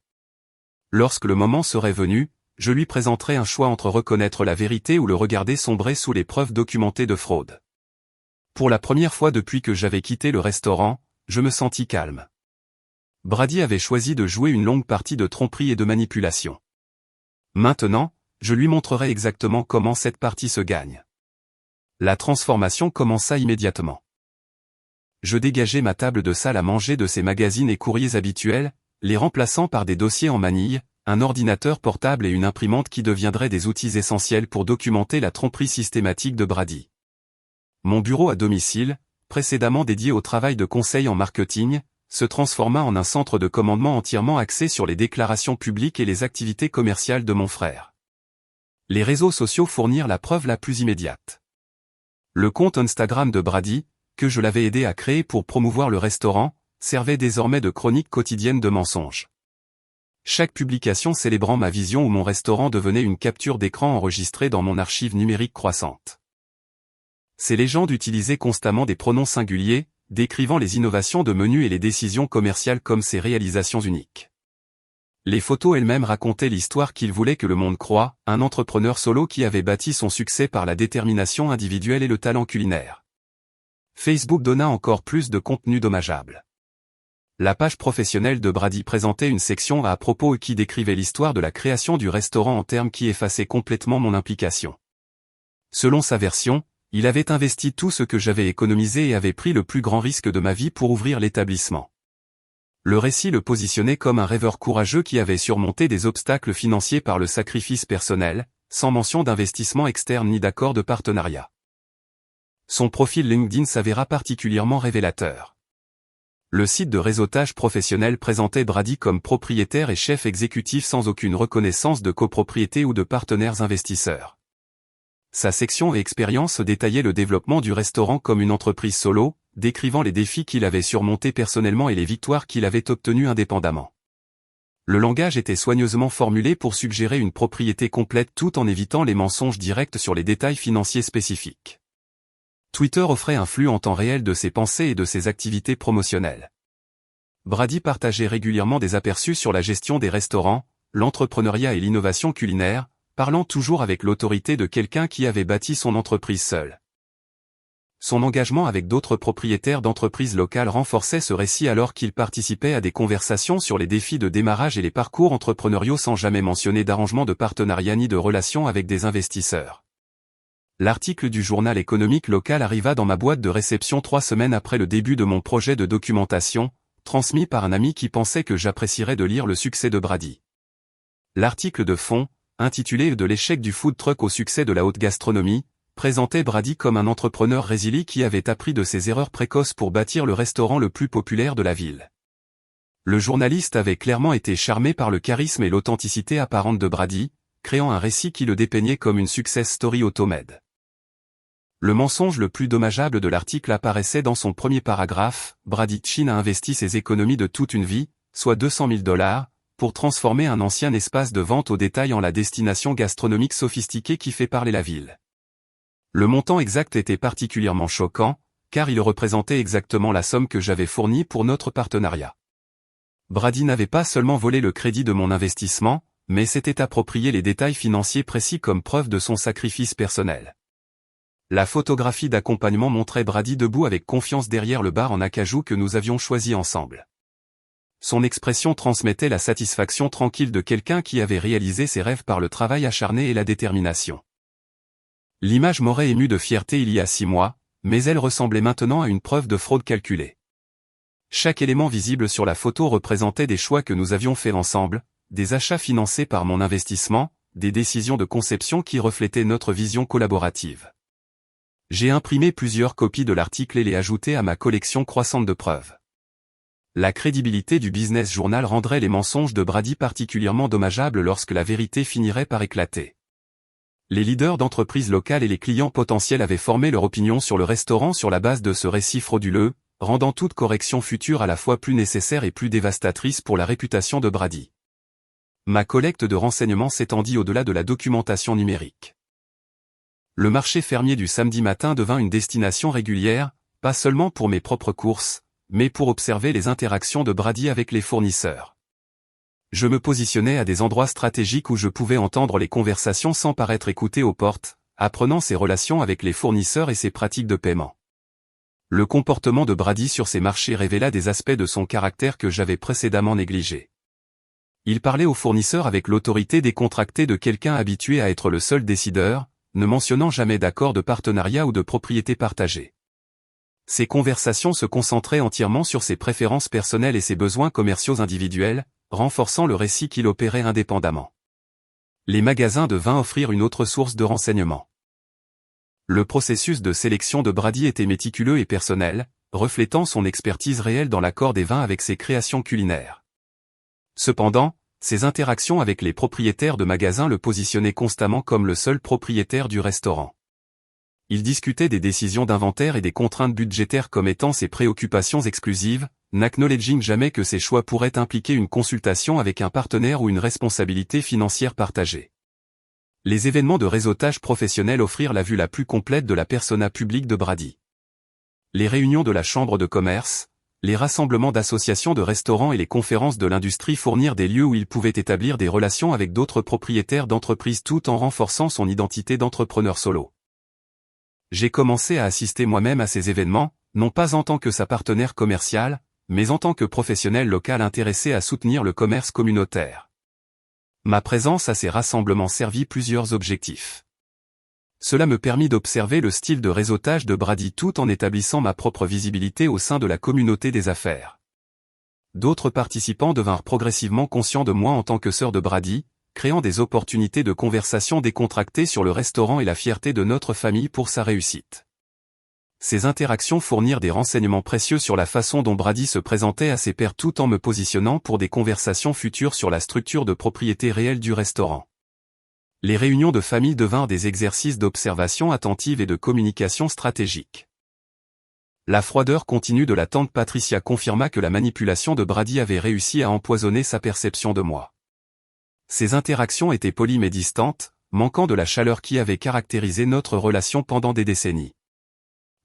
Lorsque le moment serait venu, je lui présenterai un choix entre reconnaître la vérité ou le regarder sombrer sous les preuves documentées de fraude. Pour la première fois depuis que j'avais quitté le restaurant, je me sentis calme. Brady avait choisi de jouer une longue partie de tromperie et de manipulation. Maintenant, je lui montrerai exactement comment cette partie se gagne. La transformation commença immédiatement. Je dégageai ma table de salle à manger de ses magazines et courriers habituels, les remplaçant par des dossiers en manille, un ordinateur portable et une imprimante qui deviendraient des outils essentiels pour documenter la tromperie systématique de Brady. Mon bureau à domicile, précédemment dédié au travail de conseil en marketing, se transforma en un centre de commandement entièrement axé sur les déclarations publiques et les activités commerciales de mon frère. Les réseaux sociaux fournirent la preuve la plus immédiate. Le compte Instagram de Brady, que je l'avais aidé à créer pour promouvoir le restaurant, servait désormais de chronique quotidienne de mensonges. Chaque publication célébrant ma vision ou mon restaurant devenait une capture d'écran enregistrée dans mon archive numérique croissante. Ces légendes utilisaient constamment des pronoms singuliers, décrivant les innovations de menus et les décisions commerciales comme ses réalisations uniques. Les photos elles-mêmes racontaient l'histoire qu'il voulait que le monde croie, un entrepreneur solo qui avait bâti son succès par la détermination individuelle et le talent culinaire. Facebook donna encore plus de contenu dommageable. La page professionnelle de Brady présentait une section à propos qui décrivait l'histoire de la création du restaurant en termes qui effaçaient complètement mon implication. Selon sa version, il avait investi tout ce que j'avais économisé et avait pris le plus grand risque de ma vie pour ouvrir l'établissement. Le récit le positionnait comme un rêveur courageux qui avait surmonté des obstacles financiers par le sacrifice personnel, sans mention d'investissement externe ni d'accord de partenariat. Son profil LinkedIn s'avéra particulièrement révélateur. Le site de réseautage professionnel présentait Brady comme propriétaire et chef exécutif sans aucune reconnaissance de copropriété ou de partenaires investisseurs. Sa section et expérience détaillait le développement du restaurant comme une entreprise solo, décrivant les défis qu'il avait surmontés personnellement et les victoires qu'il avait obtenues indépendamment. Le langage était soigneusement formulé pour suggérer une propriété complète tout en évitant les mensonges directs sur les détails financiers spécifiques. Twitter offrait un flux en temps réel de ses pensées et de ses activités promotionnelles. Brady partageait régulièrement des aperçus sur la gestion des restaurants, l'entrepreneuriat et l'innovation culinaire, parlant toujours avec l'autorité de quelqu'un qui avait bâti son entreprise seul. Son engagement avec d'autres propriétaires d'entreprises locales renforçait ce récit alors qu'il participait à des conversations sur les défis de démarrage et les parcours entrepreneuriaux sans jamais mentionner d'arrangement de partenariat ni de relations avec des investisseurs. L'article du journal économique local arriva dans ma boîte de réception 3 semaines après le début de mon projet de documentation, transmis par un ami qui pensait que j'apprécierais de lire le succès de Brady. L'article de fond, intitulé « De l'échec du food truck au succès de la haute gastronomie », présentait Brady comme un entrepreneur résilient qui avait appris de ses erreurs précoces pour bâtir le restaurant le plus populaire de la ville. Le journaliste avait clairement été charmé par le charisme et l'authenticité apparente de Brady, créant un récit qui le dépeignait comme une success story automade. Le mensonge le plus dommageable de l'article apparaissait dans son premier paragraphe. Brady Chin a investi ses économies de toute une vie, soit $200 000, pour transformer un ancien espace de vente au détail en la destination gastronomique sophistiquée qui fait parler la ville. Le montant exact était particulièrement choquant, car il représentait exactement la somme que j'avais fournie pour notre partenariat. Brady n'avait pas seulement volé le crédit de mon investissement, mais s'était approprié les détails financiers précis comme preuve de son sacrifice personnel. La photographie d'accompagnement montrait Brady debout avec confiance derrière le bar en acajou que nous avions choisi ensemble. Son expression transmettait la satisfaction tranquille de quelqu'un qui avait réalisé ses rêves par le travail acharné et la détermination. L'image m'aurait ému de fierté il y a 6 mois, mais elle ressemblait maintenant à une preuve de fraude calculée. Chaque élément visible sur la photo représentait des choix que nous avions faits ensemble, des achats financés par mon investissement, des décisions de conception qui reflétaient notre vision collaborative. J'ai imprimé plusieurs copies de l'article et les ajouté à ma collection croissante de preuves. La crédibilité du business journal rendrait les mensonges de Brady particulièrement dommageables lorsque la vérité finirait par éclater. Les leaders d'entreprises locales et les clients potentiels avaient formé leur opinion sur le restaurant sur la base de ce récit frauduleux, rendant toute correction future à la fois plus nécessaire et plus dévastatrice pour la réputation de Brady. Ma collecte de renseignements s'étendit au-delà de la documentation numérique. Le marché fermier du samedi matin devint une destination régulière, pas seulement pour mes propres courses, mais pour observer les interactions de Brady avec les fournisseurs. Je me positionnais à des endroits stratégiques où je pouvais entendre les conversations sans paraître écouté aux portes, apprenant ses relations avec les fournisseurs et ses pratiques de paiement. Le comportement de Brady sur ces marchés révéla des aspects de son caractère que j'avais précédemment négligés. Il parlait aux fournisseurs avec l'autorité décontractée de quelqu'un habitué à être le seul décideur, ne mentionnant jamais d'accord de partenariat ou de propriété partagée. Ces conversations se concentraient entièrement sur ses préférences personnelles et ses besoins commerciaux individuels, renforçant le récit qu'il opérait indépendamment. Les magasins de vin offrirent une autre source de renseignements. Le processus de sélection de Brady était méticuleux et personnel, reflétant son expertise réelle dans l'accord des vins avec ses créations culinaires. Cependant, ses interactions avec les propriétaires de magasins le positionnaient constamment comme le seul propriétaire du restaurant. Il discutait des décisions d'inventaire et des contraintes budgétaires comme étant ses préoccupations exclusives, n'acknowledging jamais que ses choix pourraient impliquer une consultation avec un partenaire ou une responsabilité financière partagée. Les événements de réseautage professionnel offrirent la vue la plus complète de la persona publique de Brady. Les réunions de la chambre de commerce, les rassemblements d'associations de restaurants et les conférences de l'industrie fournirent des lieux où il pouvait établir des relations avec d'autres propriétaires d'entreprises tout en renforçant son identité d'entrepreneur solo. J'ai commencé à assister moi-même à ces événements, non pas en tant que sa partenaire commercial, mais en tant que professionnel local intéressé à soutenir le commerce communautaire. Ma présence à ces rassemblements servit plusieurs objectifs. Cela me permit d'observer le style de réseautage de Brady tout en établissant ma propre visibilité au sein de la communauté des affaires. D'autres participants devinrent progressivement conscients de moi en tant que sœur de Brady, créant des opportunités de conversation décontractées sur le restaurant et la fierté de notre famille pour sa réussite. Ces interactions fournirent des renseignements précieux sur la façon dont Brady se présentait à ses pairs tout en me positionnant pour des conversations futures sur la structure de propriété réelle du restaurant. Les réunions de famille devinrent des exercices d'observation attentive et de communication stratégique. La froideur continue de la tante Patricia confirma que la manipulation de Brady avait réussi à empoisonner sa perception de moi. Ces interactions étaient polies mais distantes, manquant de la chaleur qui avait caractérisé notre relation pendant des décennies.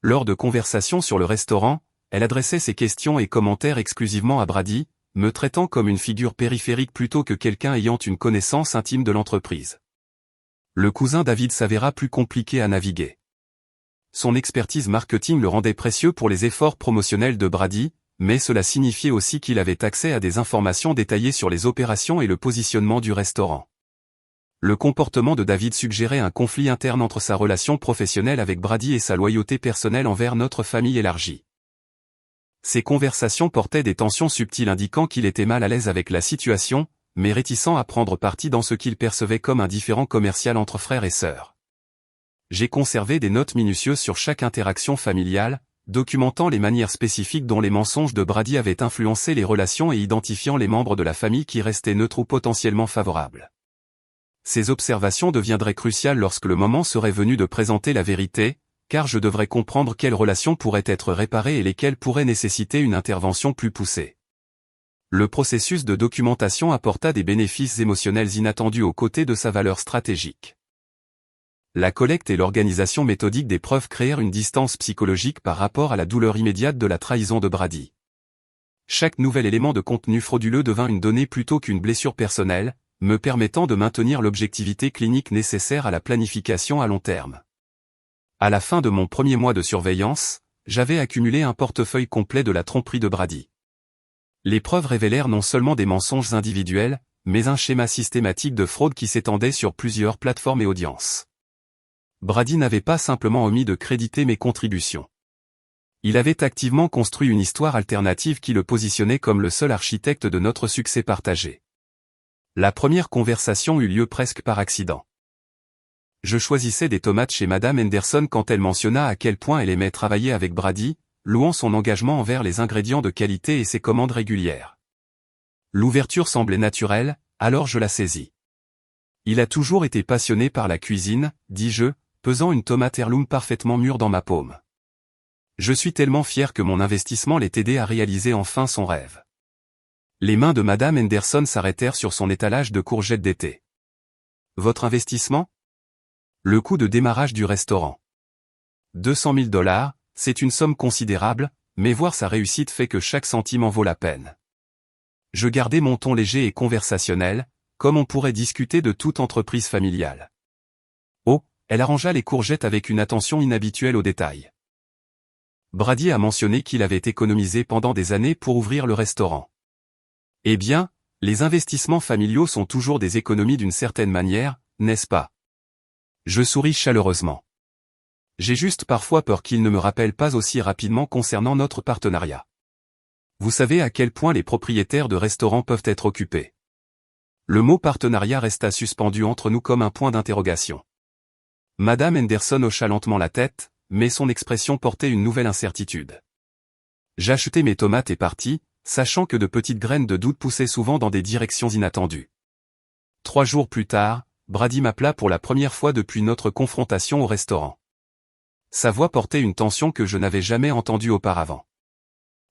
Lors de conversations sur le restaurant, elle adressait ses questions et commentaires exclusivement à Brady, me traitant comme une figure périphérique plutôt que quelqu'un ayant une connaissance intime de l'entreprise. Le cousin David s'avéra plus compliqué à naviguer. Son expertise marketing le rendait précieux pour les efforts promotionnels de Brady, mais cela signifiait aussi qu'il avait accès à des informations détaillées sur les opérations et le positionnement du restaurant. Le comportement de David suggérait un conflit interne entre sa relation professionnelle avec Brady et sa loyauté personnelle envers notre famille élargie. Ces conversations portaient des tensions subtiles indiquant qu'il était mal à l'aise avec la situation, mais réticent à prendre parti dans ce qu'il percevait comme un différend commercial entre frères et sœurs. J'ai conservé des notes minutieuses sur chaque interaction familiale, documentant les manières spécifiques dont les mensonges de Brady avaient influencé les relations et identifiant les membres de la famille qui restaient neutres ou potentiellement favorables. Ces observations deviendraient cruciales lorsque le moment serait venu de présenter la vérité, car je devrais comprendre quelles relations pourraient être réparées et lesquelles pourraient nécessiter une intervention plus poussée. Le processus de documentation apporta des bénéfices émotionnels inattendus aux côtés de sa valeur stratégique. La collecte et l'organisation méthodique des preuves créèrent une distance psychologique par rapport à la douleur immédiate de la trahison de Brady. Chaque nouvel élément de contenu frauduleux devint une donnée plutôt qu'une blessure personnelle, me permettant de maintenir l'objectivité clinique nécessaire à la planification à long terme. À la fin de mon premier mois de surveillance, j'avais accumulé un portefeuille complet de la tromperie de Brady. Les preuves révélèrent non seulement des mensonges individuels, mais un schéma systématique de fraude qui s'étendait sur plusieurs plateformes et audiences. Brady n'avait pas simplement omis de créditer mes contributions. Il avait activement construit une histoire alternative qui le positionnait comme le seul architecte de notre succès partagé. La première conversation eut lieu presque par accident. Je choisissais des tomates chez Madame Henderson quand elle mentionna à quel point elle aimait travailler avec Brady, louant son engagement envers les ingrédients de qualité et ses commandes régulières. L'ouverture semblait naturelle, alors je la saisis. Il a toujours été passionné par la cuisine, dis-je, pesant une tomate heirloom parfaitement mûre dans ma paume. Je suis tellement fier que mon investissement l'ait aidé à réaliser enfin son rêve. Les mains de Madame Henderson s'arrêtèrent sur son étalage de courgettes d'été. Votre investissement ? Le coût de démarrage du restaurant. 200 000 $, c'est une somme considérable, mais voir sa réussite fait que chaque centime en vaut la peine. Je gardai mon ton léger et conversationnel, comme on pourrait discuter de toute entreprise familiale. Oh, elle arrangea les courgettes avec une attention inhabituelle aux détails. Brady a mentionné qu'il avait économisé pendant des années pour ouvrir le restaurant. Eh bien, les investissements familiaux sont toujours des économies d'une certaine manière, n'est-ce pas? Je souris chaleureusement. J'ai juste parfois peur qu'il ne me rappelle pas aussi rapidement concernant notre partenariat. Vous savez à quel point les propriétaires de restaurants peuvent être occupés. Le mot partenariat resta suspendu entre nous comme un point d'interrogation. Madame Henderson hocha lentement la tête, mais son expression portait une nouvelle incertitude. J'achetai mes tomates et partis, sachant que de petites graines de doute poussaient souvent dans des directions inattendues. 3 jours plus tard, Brady m'appela pour la première fois depuis notre confrontation au restaurant. Sa voix portait une tension que je n'avais jamais entendue auparavant.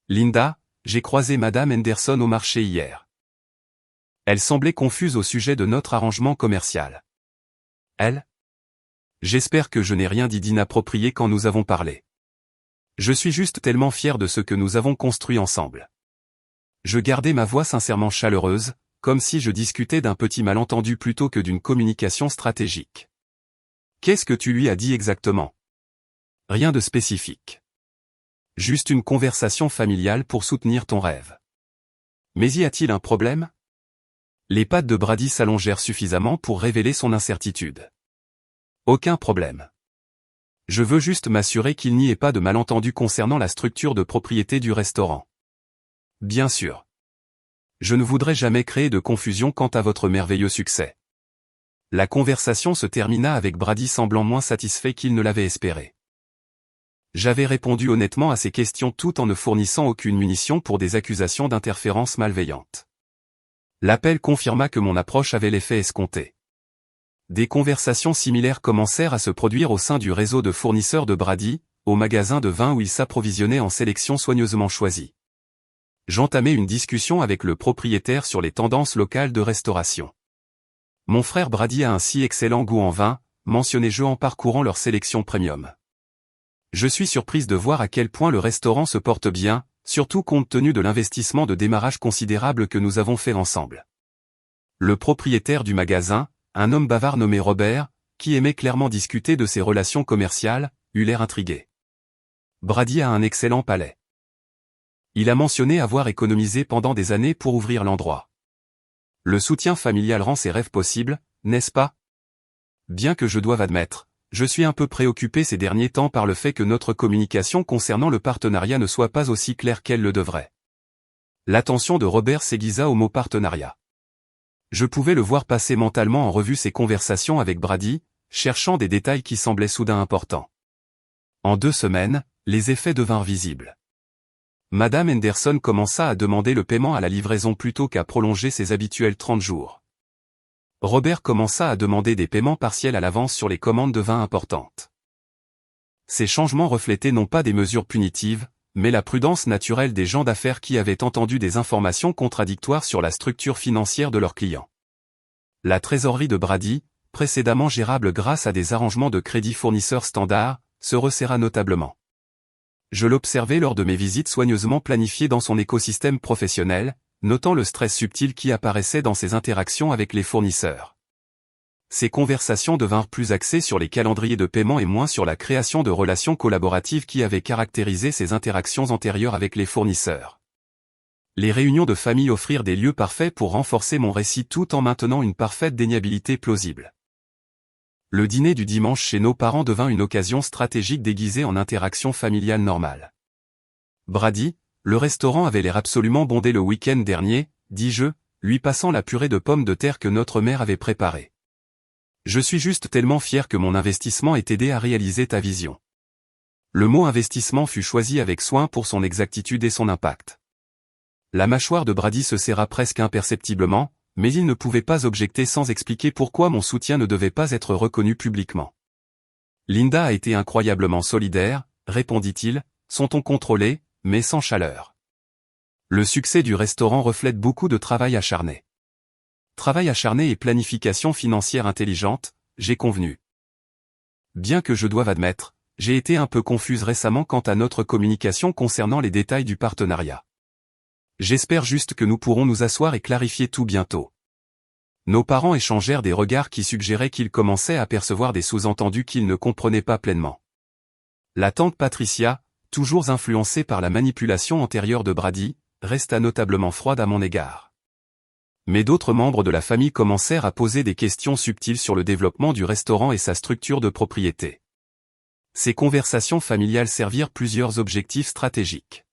Linda, j'ai croisé Madame Henderson au marché hier. Elle semblait confuse au sujet de notre arrangement commercial. Elle? J'espère que je n'ai rien dit d'inapproprié quand nous avons parlé. Je suis juste tellement fier de ce que nous avons construit ensemble. Je gardai ma voix sincèrement chaleureuse, comme si je discutais d'un petit malentendu plutôt que d'une communication stratégique. Qu'est-ce que tu lui as dit exactement? Rien de spécifique. Juste une conversation familiale pour soutenir ton rêve. Mais y a-t-il un problème? Les pattes de Brady s'allongèrent suffisamment pour révéler son incertitude. Aucun problème. Je veux juste m'assurer qu'il n'y ait pas de malentendu concernant la structure de propriété du restaurant. Bien sûr. Je ne voudrais jamais créer de confusion quant à votre merveilleux succès. La conversation se termina avec Brady semblant moins satisfait qu'il ne l'avait espéré. J'avais répondu honnêtement à ses questions tout en ne fournissant aucune munition pour des accusations d'interférence malveillante. L'appel confirma que mon approche avait l'effet escompté. Des conversations similaires commencèrent à se produire au sein du réseau de fournisseurs de Brady, au magasin de vin où il s'approvisionnait en sélection soigneusement choisie. J'entamai une discussion avec le propriétaire sur les tendances locales de restauration. Mon frère Brady a un si excellent goût en vin, mentionnai-je en parcourant leur sélection premium. Je suis surprise de voir à quel point le restaurant se porte bien, surtout compte tenu de l'investissement de démarrage considérable que nous avons fait ensemble. Le propriétaire du magasin, un homme bavard nommé Robert, qui aimait clairement discuter de ses relations commerciales, eut l'air intrigué. Brady a un excellent palais. Il a mentionné avoir économisé pendant des années pour ouvrir l'endroit. Le soutien familial rend ses rêves possibles, n'est-ce pas? Bien que je doive admettre, je suis un peu préoccupé ces derniers temps par le fait que notre communication concernant le partenariat ne soit pas aussi claire qu'elle le devrait. L'attention de Robert s'aiguisa au mot partenariat. Je pouvais le voir passer mentalement en revue ses conversations avec Brady, cherchant des détails qui semblaient soudain importants. En 2 semaines, les effets devinrent visibles. Madame Henderson commença à demander le paiement à la livraison plutôt qu'à prolonger ses habituels 30 jours. Robert commença à demander des paiements partiels à l'avance sur les commandes de vin importantes. Ces changements reflétaient non pas des mesures punitives, mais la prudence naturelle des gens d'affaires qui avaient entendu des informations contradictoires sur la structure financière de leurs clients. La trésorerie de Brady, précédemment gérable grâce à des arrangements de crédit fournisseurs standards, se resserra notablement. Je l'observais lors de mes visites soigneusement planifiées dans son écosystème professionnel, notant le stress subtil qui apparaissait dans ses interactions avec les fournisseurs. Ces conversations devinrent plus axées sur les calendriers de paiement et moins sur la création de relations collaboratives qui avaient caractérisé ses interactions antérieures avec les fournisseurs. Les réunions de famille offrirent des lieux parfaits pour renforcer mon récit tout en maintenant une parfaite déniabilité plausible. Le dîner du dimanche chez nos parents devint une occasion stratégique déguisée en interaction familiale normale. Brady, le restaurant avait l'air absolument bondé le week-end dernier, dis-je, lui passant la purée de pommes de terre que notre mère avait préparée. Je suis juste tellement fier que mon investissement ait aidé à réaliser ta vision. Le mot investissement fut choisi avec soin pour son exactitude et son impact. La mâchoire de Brady se serra presque imperceptiblement, mais il ne pouvait pas objecter sans expliquer pourquoi mon soutien ne devait pas être reconnu publiquement. Linda a été incroyablement solidaire, répondit-il, son ton contrôlé, mais sans chaleur. Le succès du restaurant reflète beaucoup de travail acharné. Travail acharné et planification financière intelligente, j'ai convenu. Bien que je doive admettre, j'ai été un peu confuse récemment quant à notre communication concernant les détails du partenariat. J'espère juste que nous pourrons nous asseoir et clarifier tout bientôt. Nos parents échangèrent des regards qui suggéraient qu'ils commençaient à percevoir des sous-entendus qu'ils ne comprenaient pas pleinement. La tante Patricia, toujours influencée par la manipulation antérieure de Brady, resta notablement froide à mon égard. Mais d'autres membres de la famille commencèrent à poser des questions subtiles sur le développement du restaurant et sa structure de propriété. Ces conversations familiales servirent plusieurs objectifs stratégiques.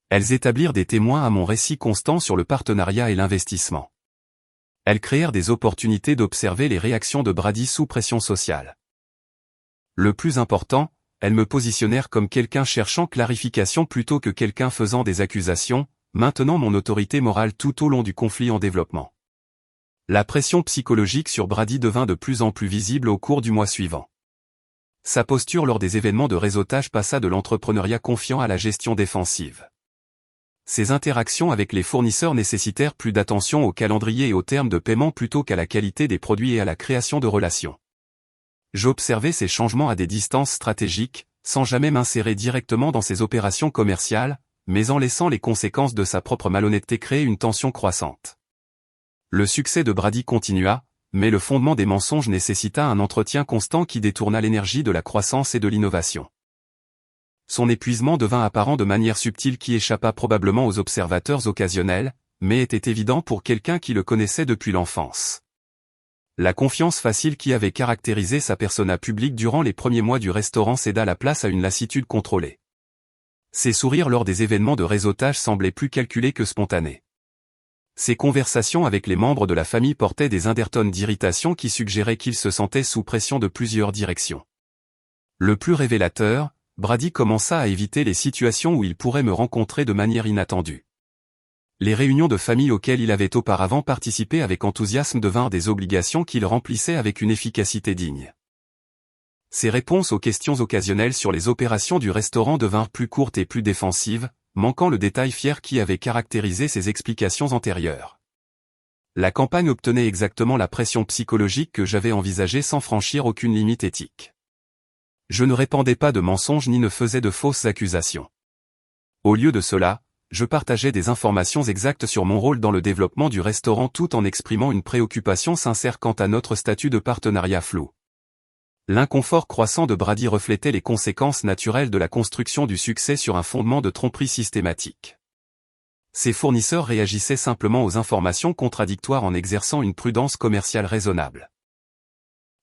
Elles établirent des témoins à mon récit constant sur le partenariat et l'investissement. Elles créèrent des opportunités d'observer les réactions de Brady sous pression sociale. Le plus important, elles me positionnèrent comme quelqu'un cherchant clarification plutôt que quelqu'un faisant des accusations, maintenant mon autorité morale tout au long du conflit en développement. La pression psychologique sur Brady devint de plus en plus visible au cours du mois suivant. Sa posture lors des événements de réseautage passa de l'entrepreneuriat confiant à la gestion défensive. Ses interactions avec les fournisseurs nécessitèrent plus d'attention au calendrier et aux termes de paiement plutôt qu'à la qualité des produits et à la création de relations. J'observais ces changements à des distances stratégiques, sans jamais m'insérer directement dans ses opérations commerciales, mais en laissant les conséquences de sa propre malhonnêteté créer une tension croissante. Le succès de Brady continua, mais le fondement des mensonges nécessita un entretien constant qui détourna l'énergie de la croissance et de l'innovation. Son épuisement devint apparent de manière subtile qui échappa probablement aux observateurs occasionnels, mais était évident pour quelqu'un qui le connaissait depuis l'enfance. La confiance facile qui avait caractérisé sa persona publique durant les premiers mois du restaurant céda la place à une lassitude contrôlée. Ses sourires lors des événements de réseautage semblaient plus calculés que spontanés. Ses conversations avec les membres de la famille portaient des undertones d'irritation qui suggéraient qu'il se sentait sous pression de plusieurs directions. Le plus révélateur, Brady commença à éviter les situations où il pourrait me rencontrer de manière inattendue. Les réunions de famille auxquelles il avait auparavant participé avec enthousiasme devinrent des obligations qu'il remplissait avec une efficacité digne. Ses réponses aux questions occasionnelles sur les opérations du restaurant devinrent plus courtes et plus défensives, manquant le détail fier qui avait caractérisé ses explications antérieures. La campagne obtenait exactement la pression psychologique que j'avais envisagée sans franchir aucune limite éthique. Je ne répandais pas de mensonges ni ne faisais de fausses accusations. Au lieu de cela, je partageais des informations exactes sur mon rôle dans le développement du restaurant tout en exprimant une préoccupation sincère quant à notre statut de partenariat flou. L'inconfort croissant de Brady reflétait les conséquences naturelles de la construction du succès sur un fondement de tromperie systématique. Ses fournisseurs réagissaient simplement aux informations contradictoires en exerçant une prudence commerciale raisonnable.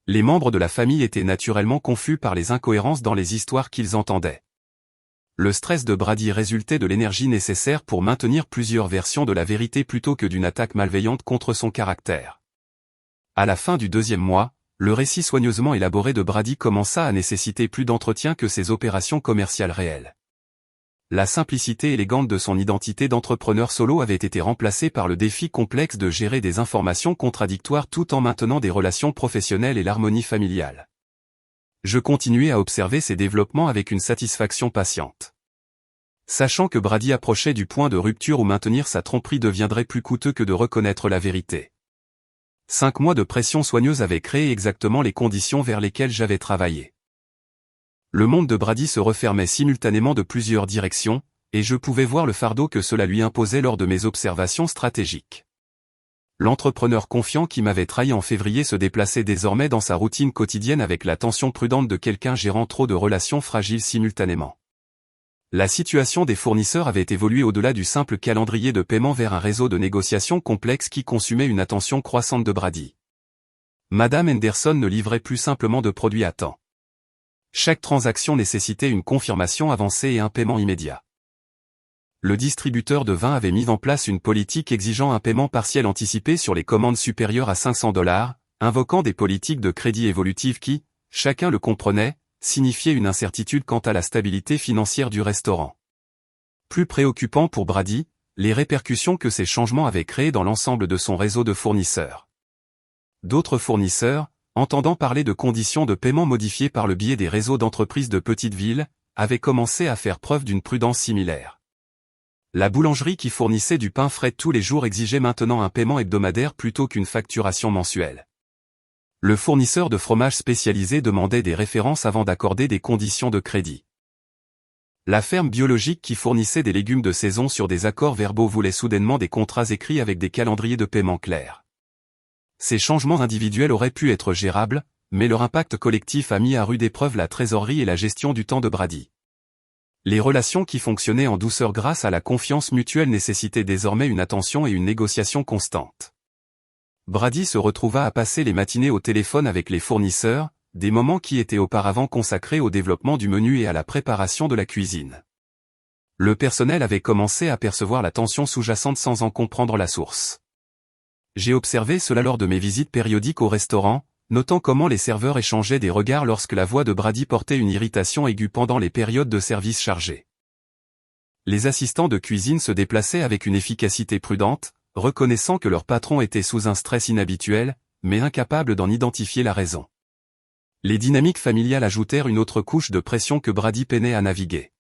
Les membres de la famille étaient naturellement confus par les incohérences dans les histoires qu'ils entendaient. Le stress de Brady résultait de l'énergie nécessaire pour maintenir plusieurs versions de la vérité plutôt que d'une attaque malveillante contre son caractère. À la fin du deuxième mois, le récit soigneusement élaboré de Brady commença à nécessiter plus d'entretien que ses opérations commerciales réelles. La simplicité élégante de son identité d'entrepreneur solo avait été remplacée par le défi complexe de gérer des informations contradictoires tout en maintenant des relations professionnelles et l'harmonie familiale. Je continuais à observer ces développements avec une satisfaction patiente. Sachant que Brady approchait du point de rupture où maintenir sa tromperie deviendrait plus coûteux que de reconnaître la vérité. 5 mois de pression soigneuse avaient créé exactement les conditions vers lesquelles j'avais travaillé. Le monde de Brady se refermait simultanément de plusieurs directions, et je pouvais voir le fardeau que cela lui imposait lors de mes observations stratégiques. L'entrepreneur confiant qui m'avait trahi en février se déplaçait désormais dans sa routine quotidienne avec la tension prudente de quelqu'un gérant trop de relations fragiles simultanément. La situation des fournisseurs avait évolué au-delà du simple calendrier de paiement vers un réseau de négociations complexes qui consumait une attention croissante de Brady. Madame Henderson ne livrait plus simplement de produits à temps. Chaque transaction nécessitait une confirmation avancée et un paiement immédiat. Le distributeur de vin avait mis en place une politique exigeant un paiement partiel anticipé sur les commandes supérieures à $500, invoquant des politiques de crédit évolutives qui, chacun le comprenait, signifiaient une incertitude quant à la stabilité financière du restaurant. Plus préoccupant pour Brady, les répercussions que ces changements avaient créées dans l'ensemble de son réseau de fournisseurs. D'autres fournisseurs, entendant parler de conditions de paiement modifiées par le biais des réseaux d'entreprises de petites villes, avaient commencé à faire preuve d'une prudence similaire. La boulangerie qui fournissait du pain frais tous les jours exigeait maintenant un paiement hebdomadaire plutôt qu'une facturation mensuelle. Le fournisseur de fromage spécialisé demandait des références avant d'accorder des conditions de crédit. La ferme biologique qui fournissait des légumes de saison sur des accords verbaux voulait soudainement des contrats écrits avec des calendriers de paiement clairs. Ces changements individuels auraient pu être gérables, mais leur impact collectif a mis à rude épreuve la trésorerie et la gestion du temps de Brady. Les relations qui fonctionnaient en douceur grâce à la confiance mutuelle nécessitaient désormais une attention et une négociation constante. Brady se retrouva à passer les matinées au téléphone avec les fournisseurs, des moments qui étaient auparavant consacrés au développement du menu et à la préparation de la cuisine. Le personnel avait commencé à percevoir la tension sous-jacente sans en comprendre la source. J'ai observé cela lors de mes visites périodiques au restaurant, notant comment les serveurs échangeaient des regards lorsque la voix de Brady portait une irritation aiguë pendant les périodes de service chargées. Les assistants de cuisine se déplaçaient avec une efficacité prudente, reconnaissant que leur patron était sous un stress inhabituel, mais incapable d'en identifier la raison. Les dynamiques familiales ajoutèrent une autre couche de pression que Brady peinait à naviguer.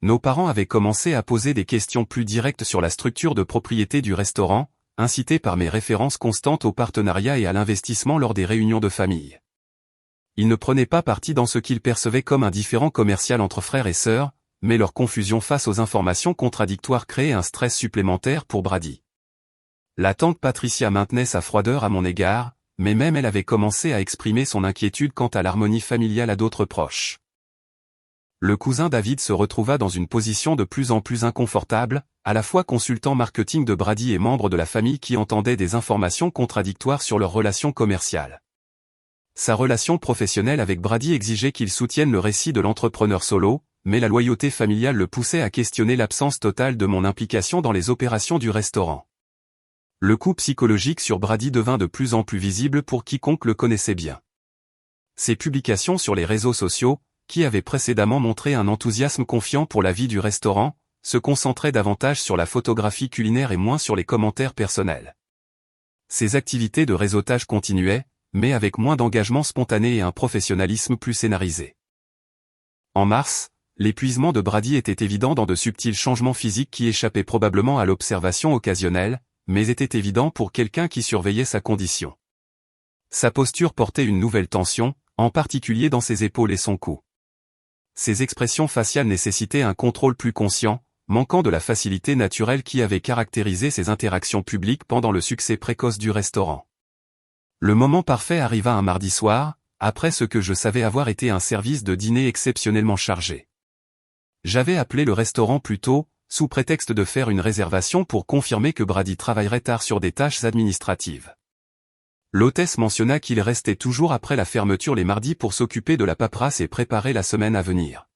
Nos parents avaient commencé à poser des questions plus directes sur la structure de propriété du restaurant, incités par mes références constantes au partenariat et à l'investissement lors des réunions de famille. Ils ne prenaient pas parti dans ce qu'ils percevaient comme un différend commercial entre frères et sœurs, mais leur confusion face aux informations contradictoires créait un stress supplémentaire pour Brady. La tante Patricia maintenait sa froideur à mon égard, mais même elle avait commencé à exprimer son inquiétude quant à l'harmonie familiale à d'autres proches. Le cousin David se retrouva dans une position de plus en plus inconfortable, à la fois consultant marketing de Brady et membre de la famille qui entendait des informations contradictoires sur leur relation commerciale. Sa relation professionnelle avec Brady exigeait qu'il soutienne le récit de l'entrepreneur solo, mais la loyauté familiale le poussait à questionner l'absence totale de mon implication dans les opérations du restaurant. Le coup psychologique sur Brady devint de plus en plus visible pour quiconque le connaissait bien. Ses publications sur les réseaux sociaux, qui avaient précédemment montré un enthousiasme confiant pour la vie du restaurant, se concentraient davantage sur la photographie culinaire et moins sur les commentaires personnels. Ses activités de réseautage continuaient, mais avec moins d'engagement spontané et un professionnalisme plus scénarisé. En mars, l'épuisement de Brady était évident dans de subtils changements physiques qui échappaient probablement à l'observation occasionnelle, mais étaient évidents pour quelqu'un qui surveillait sa condition. Sa posture portait une nouvelle tension, en particulier dans ses épaules et son cou. Ses expressions faciales nécessitaient un contrôle plus conscient, manquant de la facilité naturelle qui avait caractérisé ses interactions publiques pendant le succès précoce du restaurant. Le moment parfait arriva un mardi soir, après ce que je savais avoir été un service de dîner exceptionnellement chargé. J'avais appelé le restaurant plus tôt, sous prétexte de faire une réservation pour confirmer que Brady travaillerait tard sur des tâches administratives. L'hôtesse mentionna qu'il restait toujours après la fermeture les mardis pour s'occuper de la paperasse et préparer la semaine à venir.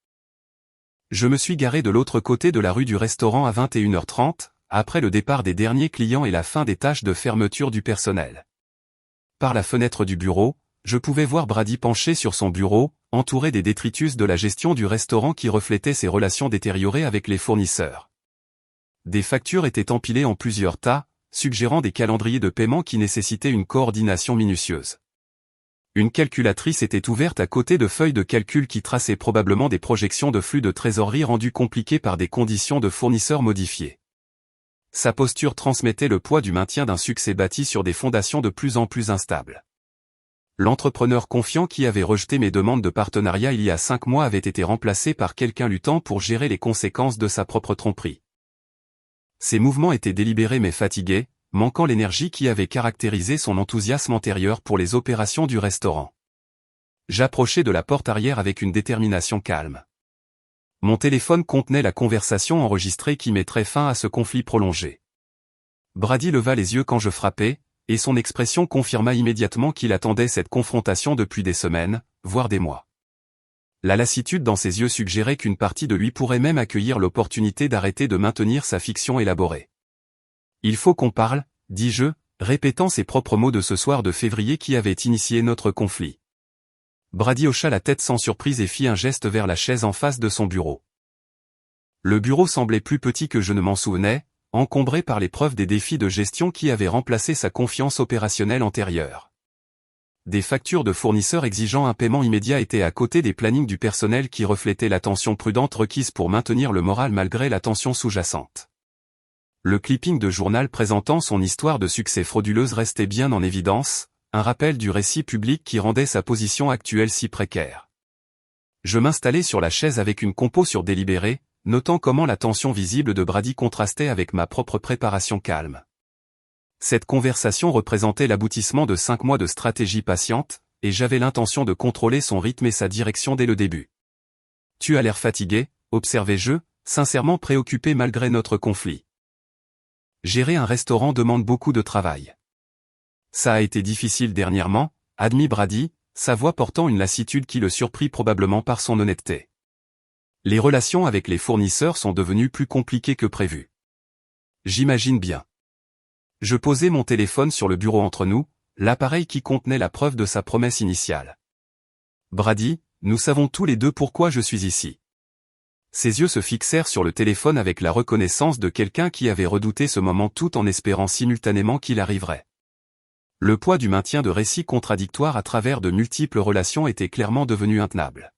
Je me suis garé de l'autre côté de la rue du restaurant à 21h30, après le départ des derniers clients et la fin des tâches de fermeture du personnel. Par la fenêtre du bureau, je pouvais voir Brady penché sur son bureau, entouré des détritus de la gestion du restaurant qui reflétaient ses relations détériorées avec les fournisseurs. Des factures étaient empilées en plusieurs tas, suggérant des calendriers de paiement qui nécessitaient une coordination minutieuse. Une calculatrice était ouverte à côté de feuilles de calcul qui traçaient probablement des projections de flux de trésorerie rendues compliquées par des conditions de fournisseurs modifiées. Sa posture transmettait le poids du maintien d'un succès bâti sur des fondations de plus en plus instables. L'entrepreneur confiant qui avait rejeté mes demandes de partenariat il y a 5 mois avait été remplacé par quelqu'un luttant pour gérer les conséquences de sa propre tromperie. Ses mouvements étaient délibérés mais fatigués, manquant l'énergie qui avait caractérisé son enthousiasme antérieur pour les opérations du restaurant. J'approchai de la porte arrière avec une détermination calme. Mon téléphone contenait la conversation enregistrée qui mettrait fin à ce conflit prolongé. Brady leva les yeux quand je frappai, et son expression confirma immédiatement qu'il attendait cette confrontation depuis des semaines, voire des mois. La lassitude dans ses yeux suggérait qu'une partie de lui pourrait même accueillir l'opportunité d'arrêter de maintenir sa fiction élaborée. « Il faut qu'on parle », dis-je, répétant ses propres mots de ce soir de février qui avait initié notre conflit. Brady hocha la tête sans surprise et fit un geste vers la chaise en face de son bureau. Le bureau semblait plus petit que je ne m'en souvenais, encombré par les preuves des défis de gestion qui avaient remplacé sa confiance opérationnelle antérieure. Des factures de fournisseurs exigeant un paiement immédiat étaient à côté des plannings du personnel qui reflétaient l'attention prudente requise pour maintenir le moral malgré la tension sous-jacente. Le clipping de journal présentant son histoire de succès frauduleuse restait bien en évidence, un rappel du récit public qui rendait sa position actuelle si précaire. Je m'installai sur la chaise avec une compo sur délibéré, notant comment la tension visible de Brady contrastait avec ma propre préparation calme. Cette conversation représentait l'aboutissement de 5 mois de stratégie patiente, et j'avais l'intention de contrôler son rythme et sa direction dès le début. « Tu as l'air fatigué », observai-je, sincèrement préoccupé malgré notre conflit. « Gérer un restaurant demande beaucoup de travail. Ça a été difficile dernièrement, admit Brady, sa voix portant une lassitude qui le surprit probablement par son honnêteté. Les relations avec les fournisseurs sont devenues plus compliquées que prévu. J'imagine bien. Je posai mon téléphone sur le bureau entre nous, l'appareil qui contenait la preuve de sa promesse initiale. Brady, nous savons tous les deux pourquoi je suis ici. Ses yeux se fixèrent sur le téléphone avec la reconnaissance de quelqu'un qui avait redouté ce moment tout en espérant simultanément qu'il arriverait. Le poids du maintien de récits contradictoires à travers de multiples relations était clairement devenu intenable.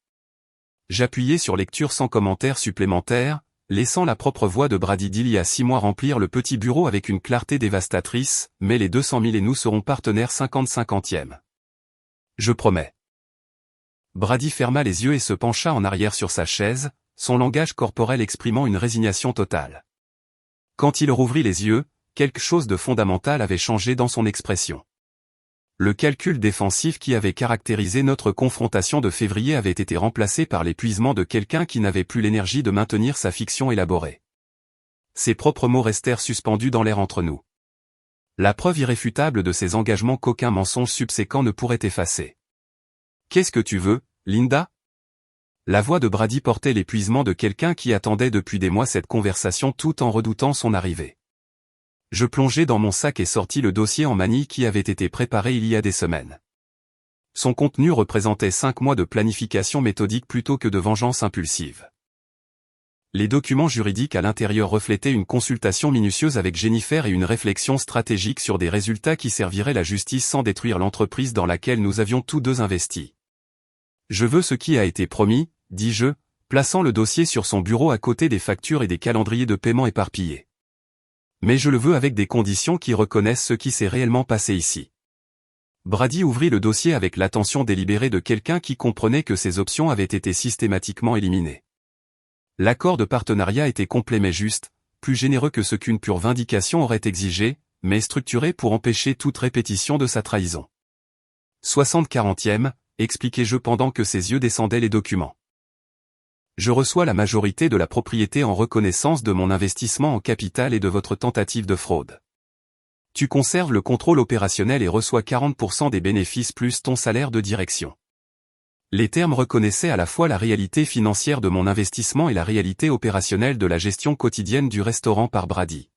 J'appuyai sur lecture sans commentaire supplémentaire, laissant la propre voix de Brady d'il y a 6 mois remplir le petit bureau avec une clarté dévastatrice, mais les 200 000 et nous serons partenaires 50-50e. Je promets. Brady ferma les yeux et se pencha en arrière sur sa chaise, son langage corporel exprimant une résignation totale. Quand il rouvrit les yeux, quelque chose de fondamental avait changé dans son expression. Le calcul défensif qui avait caractérisé notre confrontation de février avait été remplacé par l'épuisement de quelqu'un qui n'avait plus l'énergie de maintenir sa fiction élaborée. Ses propres mots restèrent suspendus dans l'air entre nous. La preuve irréfutable de ses engagements qu'aucun mensonge subséquent ne pourrait effacer. « Qu'est-ce que tu veux, Linda ?» La voix de Brady portait l'épuisement de quelqu'un qui attendait depuis des mois cette conversation tout en redoutant son arrivée. Je plongeai dans mon sac et sortis le dossier en manille qui avait été préparé il y a des semaines. Son contenu représentait 5 mois de planification méthodique plutôt que de vengeance impulsive. Les documents juridiques à l'intérieur reflétaient une consultation minutieuse avec Jennifer et une réflexion stratégique sur des résultats qui serviraient la justice sans détruire l'entreprise dans laquelle nous avions tous deux investi. « Je veux ce qui a été promis », dis-je, plaçant le dossier sur son bureau à côté des factures et des calendriers de paiement éparpillés. Mais je le veux avec des conditions qui reconnaissent ce qui s'est réellement passé ici. Brady ouvrit le dossier avec l'attention délibérée de quelqu'un qui comprenait que ses options avaient été systématiquement éliminées. L'accord de partenariat était complet mais juste, plus généreux que ce qu'une pure vindication aurait exigé, mais structuré pour empêcher toute répétition de sa trahison. 60/40e, expliquai-je pendant que ses yeux descendaient les documents. Je reçois la majorité de la propriété en reconnaissance de mon investissement en capital et de votre tentative de fraude. Tu conserves le contrôle opérationnel et reçois 40% des bénéfices plus ton salaire de direction. Les termes reconnaissaient à la fois la réalité financière de mon investissement et la réalité opérationnelle de la gestion quotidienne du restaurant par Brady.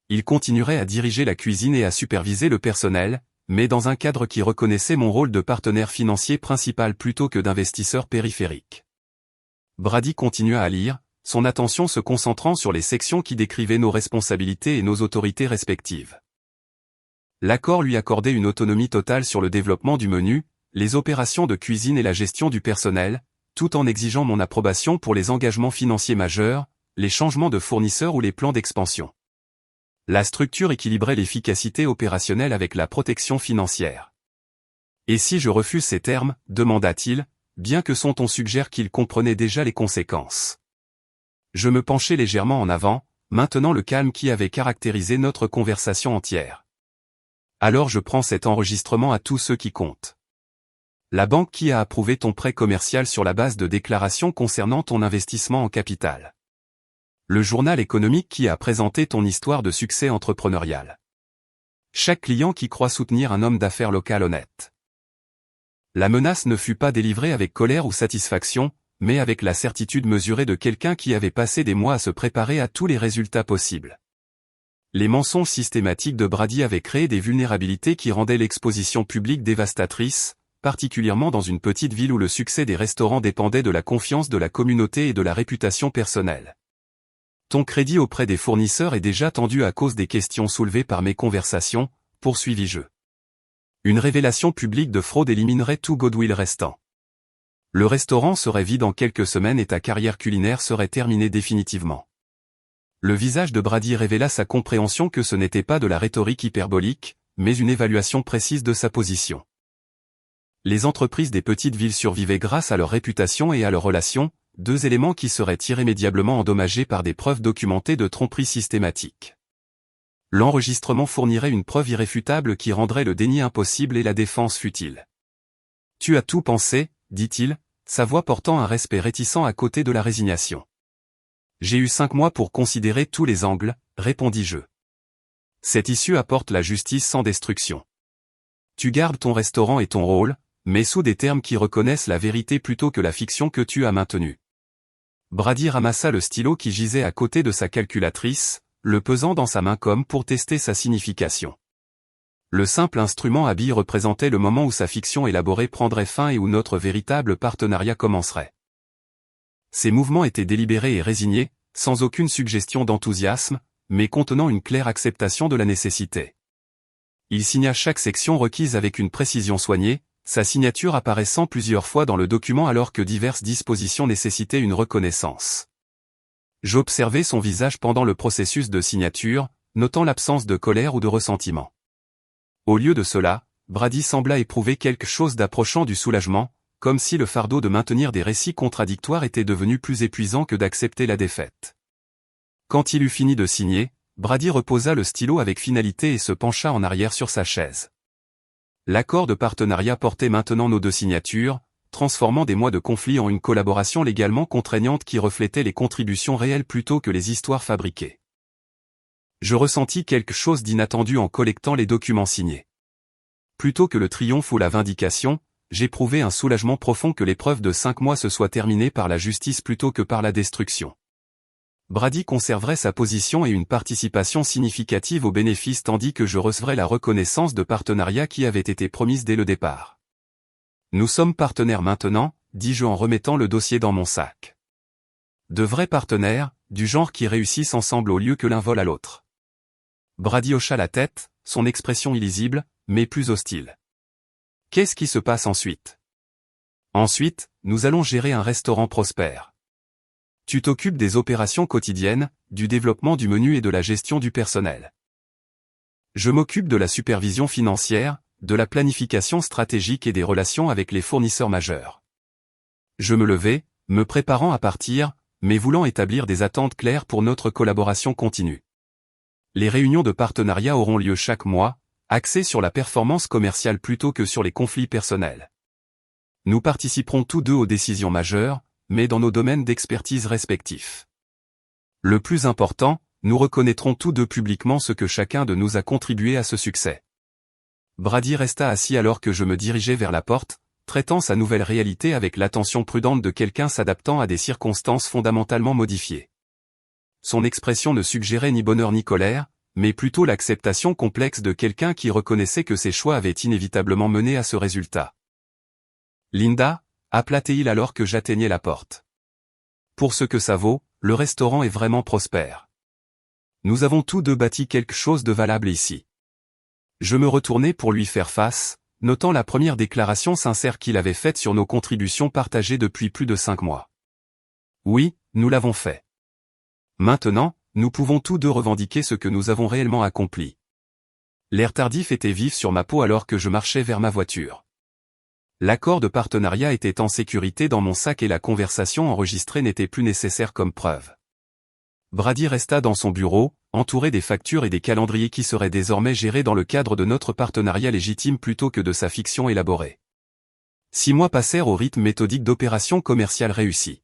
Il continuerait à diriger la cuisine et à superviser le personnel, mais dans un cadre qui reconnaissait mon rôle de partenaire financier principal plutôt que d'investisseur périphérique. Brady continua à lire, son attention se concentrant sur les sections qui décrivaient nos responsabilités et nos autorités respectives. L'accord lui accordait une autonomie totale sur le développement du menu, les opérations de cuisine et la gestion du personnel, tout en exigeant mon approbation pour les engagements financiers majeurs, les changements de fournisseurs ou les plans d'expansion. La structure équilibrait l'efficacité opérationnelle avec la protection financière. « Et si je refuse ces termes ?» demanda-t-il, bien que son ton suggère qu'il comprenait déjà les conséquences. Je me penchai légèrement en avant, maintenant le calme qui avait caractérisé notre conversation entière. Alors je prends cet enregistrement à tous ceux qui comptent. La banque qui a approuvé ton prêt commercial sur la base de déclarations concernant ton investissement en capital. Le journal économique qui a présenté ton histoire de succès entrepreneurial. Chaque client qui croit soutenir un homme d'affaires local honnête. La menace ne fut pas délivrée avec colère ou satisfaction, mais avec la certitude mesurée de quelqu'un qui avait passé des mois à se préparer à tous les résultats possibles. Les mensonges systématiques de Brady avaient créé des vulnérabilités qui rendaient l'exposition publique dévastatrice, particulièrement dans une petite ville où le succès des restaurants dépendait de la confiance de la communauté et de la réputation personnelle. Ton crédit auprès des fournisseurs est déjà tendu à cause des questions soulevées par mes conversations, poursuivis-je. Une révélation publique de fraude éliminerait tout goodwill restant. Le restaurant serait vide en quelques semaines et ta carrière culinaire serait terminée définitivement. Le visage de Brady révéla sa compréhension que ce n'était pas de la rhétorique hyperbolique, mais une évaluation précise de sa position. Les entreprises des petites villes survivaient grâce à leur réputation et à leurs relations, deux éléments qui seraient irrémédiablement endommagés par des preuves documentées de tromperie systématique. L'enregistrement fournirait une preuve irréfutable qui rendrait le déni impossible et la défense futile. « Tu as tout pensé » dit-il, sa voix portant un respect réticent à côté de la résignation. « J'ai eu 5 mois pour considérer tous les angles, répondis-je. Cette issue apporte la justice sans destruction. Tu gardes ton restaurant et ton rôle, mais sous des termes qui reconnaissent la vérité plutôt que la fiction que tu as maintenue. » Brady ramassa le stylo qui gisait à côté de sa calculatrice, le pesant dans sa main comme pour tester sa signification. Le simple instrument habile représentait le moment où sa fiction élaborée prendrait fin et où notre véritable partenariat commencerait. Ses mouvements étaient délibérés et résignés, sans aucune suggestion d'enthousiasme, mais contenant une claire acceptation de la nécessité. Il signa chaque section requise avec une précision soignée, sa signature apparaissant plusieurs fois dans le document alors que diverses dispositions nécessitaient une reconnaissance. J'observai son visage pendant le processus de signature, notant l'absence de colère ou de ressentiment. Au lieu de cela, Brady sembla éprouver quelque chose d'approchant du soulagement, comme si le fardeau de maintenir des récits contradictoires était devenu plus épuisant que d'accepter la défaite. Quand il eut fini de signer, Brady reposa le stylo avec finalité et se pencha en arrière sur sa chaise. L'accord de partenariat portait maintenant nos deux signatures, transformant des mois de conflit en une collaboration légalement contraignante qui reflétait les contributions réelles plutôt que les histoires fabriquées. Je ressentis quelque chose d'inattendu en collectant les documents signés. Plutôt que le triomphe ou la vindication, j'éprouvais un soulagement profond que l'épreuve de 5 mois se soit terminée par la justice plutôt que par la destruction. Brady conserverait sa position et une participation significative aux bénéfices tandis que je recevrais la reconnaissance de partenariat qui avait été promise dès le départ. Nous sommes partenaires maintenant, dis-je en remettant le dossier dans mon sac. De vrais partenaires, du genre qui réussissent ensemble au lieu que l'un vole à l'autre. Brady hocha la tête, son expression illisible, mais plus hostile. Qu'est-ce qui se passe ensuite? Ensuite, nous allons gérer un restaurant prospère. Tu t'occupes des opérations quotidiennes, du développement du menu et de la gestion du personnel. Je m'occupe de la supervision financière, de la planification stratégique et des relations avec les fournisseurs majeurs. Je me levai, me préparant à partir, mais voulant établir des attentes claires pour notre collaboration continue. Les réunions de partenariat auront lieu chaque mois, axées sur la performance commerciale plutôt que sur les conflits personnels. Nous participerons tous deux aux décisions majeures, mais dans nos domaines d'expertise respectifs. Le plus important, nous reconnaîtrons tous deux publiquement ce que chacun de nous a contribué à ce succès. Brady resta assis alors que je me dirigeais vers la porte, traitant sa nouvelle réalité avec l'attention prudente de quelqu'un s'adaptant à des circonstances fondamentalement modifiées. Son expression ne suggérait ni bonheur ni colère, mais plutôt l'acceptation complexe de quelqu'un qui reconnaissait que ses choix avaient inévitablement mené à ce résultat. « Linda » appela-t-il alors que j'atteignais la porte. « Pour ce que ça vaut, le restaurant est vraiment prospère. Nous avons tous deux bâti quelque chose de valable ici. » Je me retournai pour lui faire face, notant la première déclaration sincère qu'il avait faite sur nos contributions partagées depuis plus de 5 mois. Oui, nous l'avons fait. Maintenant, nous pouvons tous deux revendiquer ce que nous avons réellement accompli. L'air tardif était vif sur ma peau alors que je marchais vers ma voiture. L'accord de partenariat était en sécurité dans mon sac et la conversation enregistrée n'était plus nécessaire comme preuve. Brady resta dans son bureau, entouré des factures et des calendriers qui seraient désormais gérés dans le cadre de notre partenariat légitime plutôt que de sa fiction élaborée. 6 mois passèrent au rythme méthodique d'opérations commerciales réussies.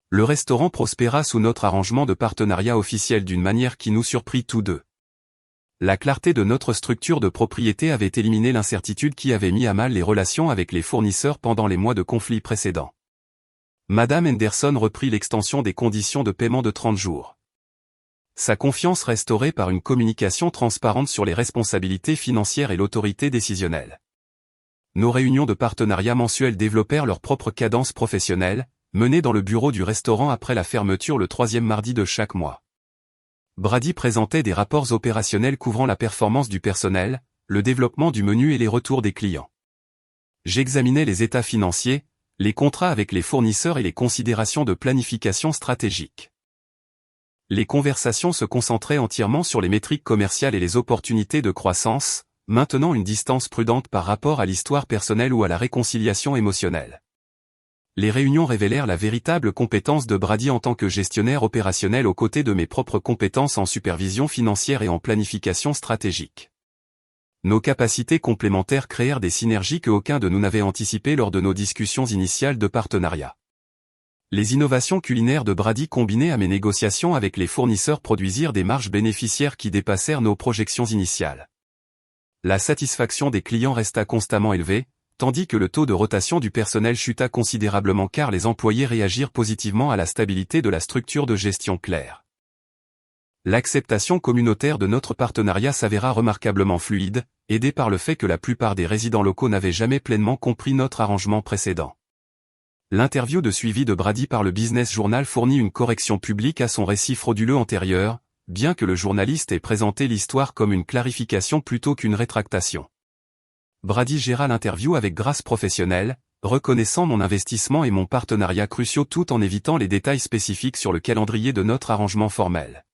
Le restaurant prospéra sous notre arrangement de partenariat officiel d'une manière qui nous surprit tous deux. La clarté de notre structure de propriété avait éliminé l'incertitude qui avait mis à mal les relations avec les fournisseurs pendant les mois de conflit précédents. Madame Henderson reprit l'extension des conditions de paiement de 30 jours. Sa confiance restaurée par une communication transparente sur les responsabilités financières et l'autorité décisionnelle. Nos réunions de partenariat mensuelles développèrent leur propre cadence professionnelle, menées dans le bureau du restaurant après la fermeture le 3e mardi de chaque mois. Brady présentait des rapports opérationnels couvrant la performance du personnel, le développement du menu et les retours des clients. J'examinais les états financiers, les contrats avec les fournisseurs et les considérations de planification stratégique. Les conversations se concentraient entièrement sur les métriques commerciales et les opportunités de croissance, maintenant une distance prudente par rapport à l'histoire personnelle ou à la réconciliation émotionnelle. Les réunions révélèrent la véritable compétence de Brady en tant que gestionnaire opérationnel aux côtés de mes propres compétences en supervision financière et en planification stratégique. Nos capacités complémentaires créèrent des synergies que aucun de nous n'avait anticipées lors de nos discussions initiales de partenariat. Les innovations culinaires de Brady combinées à mes négociations avec les fournisseurs produisirent des marges bénéficiaires qui dépassèrent nos projections initiales. La satisfaction des clients resta constamment élevée, tandis que le taux de rotation du personnel chuta considérablement car les employés réagirent positivement à la stabilité de la structure de gestion claire. L'acceptation communautaire de notre partenariat s'avéra remarquablement fluide, aidée par le fait que la plupart des résidents locaux n'avaient jamais pleinement compris notre arrangement précédent. L'interview de suivi de Brady par le Business Journal fournit une correction publique à son récit frauduleux antérieur, bien que le journaliste ait présenté l'histoire comme une clarification plutôt qu'une rétractation. Brady géra l'interview avec grâce professionnelle, reconnaissant mon investissement et mon partenariat cruciaux tout en évitant les détails spécifiques sur le calendrier de notre arrangement formel.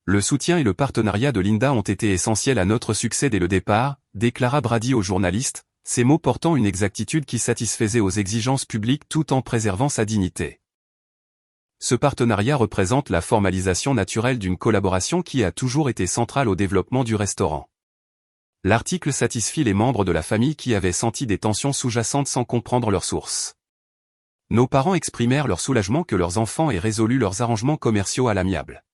Le soutien et le partenariat de Linda ont été essentiels à notre succès dès le départ, déclara Brady aux journalistes, ses mots portant une exactitude qui satisfaisait aux exigences publiques tout en préservant sa dignité. Ce partenariat représente la formalisation naturelle d'une collaboration qui a toujours été centrale au développement du restaurant. L'article satisfit les membres de la famille qui avaient senti des tensions sous-jacentes sans comprendre leur source. Nos parents exprimèrent leur soulagement que leurs enfants aient résolu leurs arrangements commerciaux à l'amiable.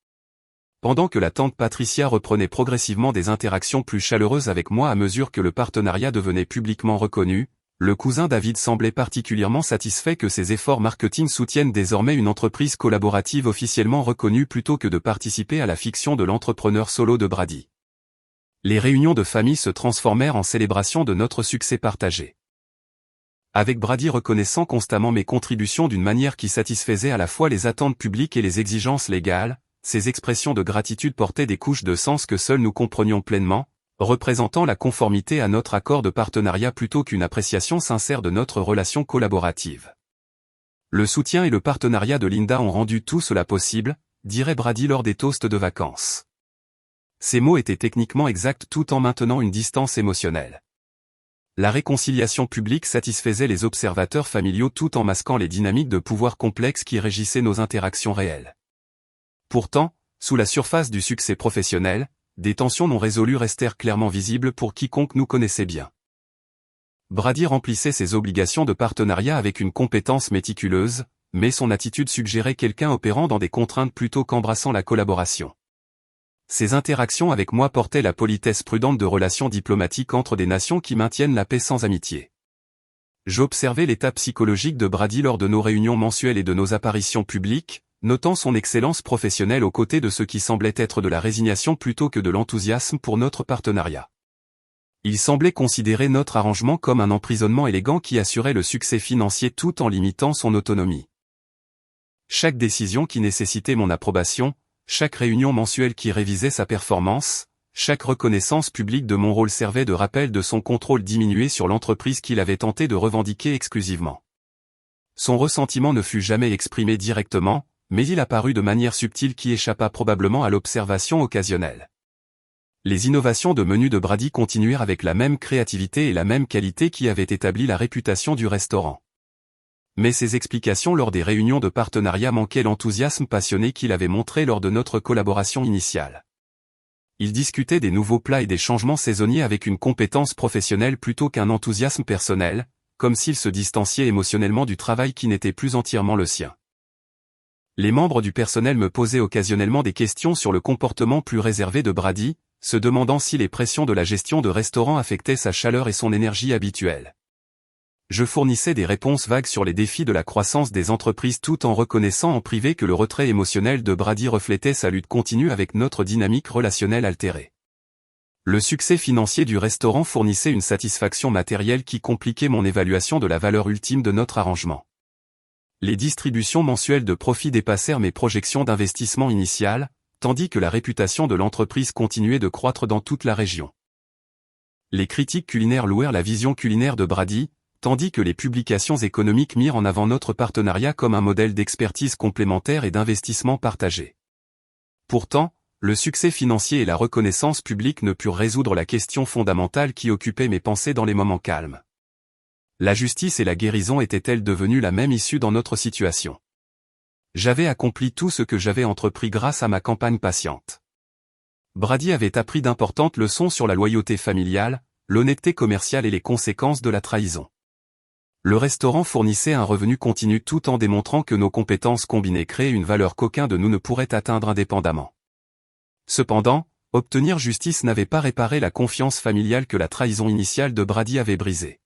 Pendant que la tante Patricia reprenait progressivement des interactions plus chaleureuses avec moi à mesure que le partenariat devenait publiquement reconnu, le cousin David semblait particulièrement satisfait que ses efforts marketing soutiennent désormais une entreprise collaborative officiellement reconnue plutôt que de participer à la fiction de l'entrepreneur solo de Brady. Les réunions de famille se transformèrent en célébration de notre succès partagé. Avec Brady reconnaissant constamment mes contributions d'une manière qui satisfaisait à la fois les attentes publiques et les exigences légales, ces expressions de gratitude portaient des couches de sens que seuls nous comprenions pleinement, représentant la conformité à notre accord de partenariat plutôt qu'une appréciation sincère de notre relation collaborative. Le soutien et le partenariat de Linda ont rendu tout cela possible, dirait Brady lors des toasts de vacances. Ces mots étaient techniquement exacts tout en maintenant une distance émotionnelle. La réconciliation publique satisfaisait les observateurs familiaux tout en masquant les dynamiques de pouvoir complexes qui régissaient nos interactions réelles. Pourtant, sous la surface du succès professionnel, des tensions non résolues restèrent clairement visibles pour quiconque nous connaissait bien. Brady remplissait ses obligations de partenariat avec une compétence méticuleuse, mais son attitude suggérait quelqu'un opérant dans des contraintes plutôt qu'embrassant la collaboration. Ces interactions avec moi portaient la politesse prudente de relations diplomatiques entre des nations qui maintiennent la paix sans amitié. J'observais l'état psychologique de Brady lors de nos réunions mensuelles et de nos apparitions publiques, notant son excellence professionnelle aux côtés de ce qui semblait être de la résignation plutôt que de l'enthousiasme pour notre partenariat. Il semblait considérer notre arrangement comme un emprisonnement élégant qui assurait le succès financier tout en limitant son autonomie. Chaque décision qui nécessitait mon approbation, chaque réunion mensuelle qui révisait sa performance, chaque reconnaissance publique de mon rôle servait de rappel de son contrôle diminué sur l'entreprise qu'il avait tenté de revendiquer exclusivement. Son ressentiment ne fut jamais exprimé directement, mais il apparut de manière subtile qui échappa probablement à l'observation occasionnelle. Les innovations de menu de Brady continuèrent avec la même créativité et la même qualité qui avaient établi la réputation du restaurant. Mais ses explications lors des réunions de partenariat manquaient l'enthousiasme passionné qu'il avait montré lors de notre collaboration initiale. Il discutait des nouveaux plats et des changements saisonniers avec une compétence professionnelle plutôt qu'un enthousiasme personnel, comme s'il se distanciait émotionnellement du travail qui n'était plus entièrement le sien. Les membres du personnel me posaient occasionnellement des questions sur le comportement plus réservé de Brady, se demandant si les pressions de la gestion de restaurant affectaient sa chaleur et son énergie habituelle. Je fournissais des réponses vagues sur les défis de la croissance des entreprises tout en reconnaissant en privé que le retrait émotionnel de Brady reflétait sa lutte continue avec notre dynamique relationnelle altérée. Le succès financier du restaurant fournissait une satisfaction matérielle qui compliquait mon évaluation de la valeur ultime de notre arrangement. Les distributions mensuelles de profits dépassèrent mes projections d'investissement initiales, tandis que la réputation de l'entreprise continuait de croître dans toute la région. Les critiques culinaires louèrent la vision culinaire de Brady, tandis que les publications économiques mirent en avant notre partenariat comme un modèle d'expertise complémentaire et d'investissement partagé. Pourtant, le succès financier et la reconnaissance publique ne purent résoudre la question fondamentale qui occupait mes pensées dans les moments calmes. La justice et la guérison étaient-elles devenues la même issue dans notre situation? J'avais accompli tout ce que j'avais entrepris grâce à ma campagne patiente. Brady avait appris d'importantes leçons sur la loyauté familiale, l'honnêteté commerciale et les conséquences de la trahison. Le restaurant fournissait un revenu continu tout en démontrant que nos compétences combinées créaient une valeur qu'aucun de nous ne pourrait atteindre indépendamment. Cependant, obtenir justice n'avait pas réparé la confiance familiale que la trahison initiale de Brady avait brisée.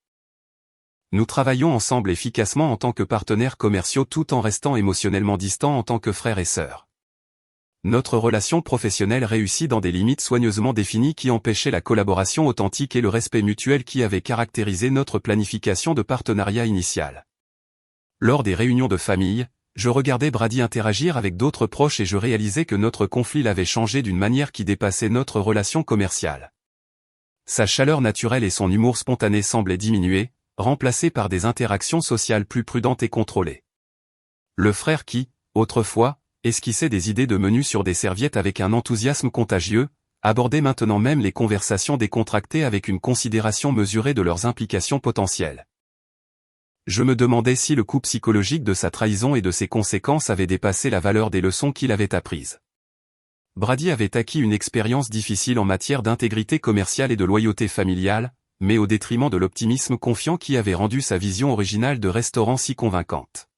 Nous travaillons ensemble efficacement en tant que partenaires commerciaux tout en restant émotionnellement distants en tant que frères et sœurs. Notre relation professionnelle réussit dans des limites soigneusement définies qui empêchaient la collaboration authentique et le respect mutuel qui avait caractérisé notre planification de partenariat initial. Lors des réunions de famille, je regardais Brady interagir avec d'autres proches et je réalisais que notre conflit l'avait changé d'une manière qui dépassait notre relation commerciale. Sa chaleur naturelle et son humour spontané semblaient diminuer, remplacés par des interactions sociales plus prudentes et contrôlées. Le frère qui, autrefois, esquissait des idées de menus sur des serviettes avec un enthousiasme contagieux, abordait maintenant même les conversations décontractées avec une considération mesurée de leurs implications potentielles. Je me demandais si le coût psychologique de sa trahison et de ses conséquences avait dépassé la valeur des leçons qu'il avait apprises. Brady avait acquis une expérience difficile en matière d'intégrité commerciale et de loyauté familiale, mais au détriment de l'optimisme confiant qui avait rendu sa vision originale de restaurant si convaincante.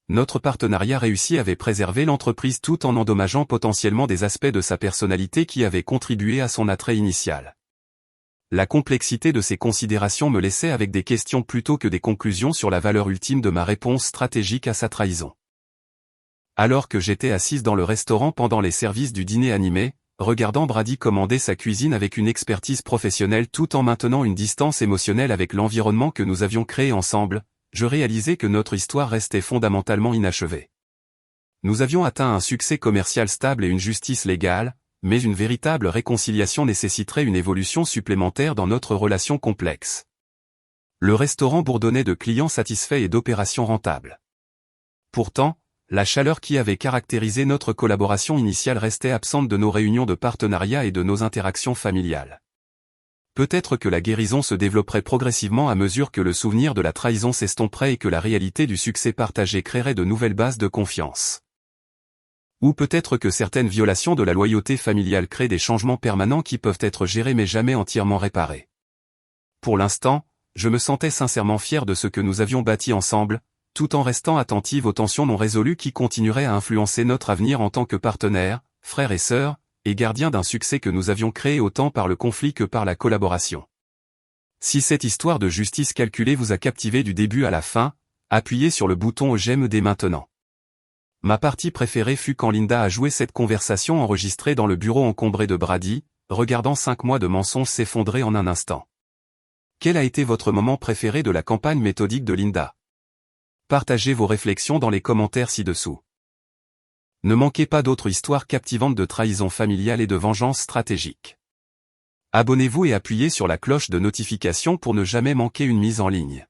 Notre partenariat réussi avait préservé l'entreprise tout en endommageant potentiellement des aspects de sa personnalité qui avaient contribué à son attrait initial. La complexité de ces considérations me laissait avec des questions plutôt que des conclusions sur la valeur ultime de ma réponse stratégique à sa trahison. Alors que j'étais assise dans le restaurant pendant les services du dîner animé, regardant Brady commander sa cuisine avec une expertise professionnelle tout en maintenant une distance émotionnelle avec l'environnement que nous avions créé ensemble, je réalisais que notre histoire restait fondamentalement inachevée. Nous avions atteint un succès commercial stable et une justice légale, mais une véritable réconciliation nécessiterait une évolution supplémentaire dans notre relation complexe. Le restaurant bourdonnait de clients satisfaits et d'opérations rentables. Pourtant, la chaleur qui avait caractérisé notre collaboration initiale restait absente de nos réunions de partenariat et de nos interactions familiales. Peut-être que la guérison se développerait progressivement à mesure que le souvenir de la trahison s'estomperait et que la réalité du succès partagé créerait de nouvelles bases de confiance. Ou peut-être que certaines violations de la loyauté familiale créent des changements permanents qui peuvent être gérés mais jamais entièrement réparés. Pour l'instant, je me sentais sincèrement fier de ce que nous avions bâti ensemble, tout en restant attentive aux tensions non résolues qui continueraient à influencer notre avenir en tant que partenaires, frères et sœurs, et gardiens d'un succès que nous avions créé autant par le conflit que par la collaboration. Si cette histoire de justice calculée vous a captivé du début à la fin, appuyez sur le bouton j'aime dès maintenant. Ma partie préférée fut quand Linda a joué cette conversation enregistrée dans le bureau encombré de Brady, regardant 5 mois de mensonges s'effondrer en un instant. Quel a été votre moment préféré de la campagne méthodique de Linda? Partagez vos réflexions dans les commentaires ci-dessous. Ne manquez pas d'autres histoires captivantes de trahison familiale et de vengeance stratégique. Abonnez-vous et appuyez sur la cloche de notification pour ne jamais manquer une mise en ligne.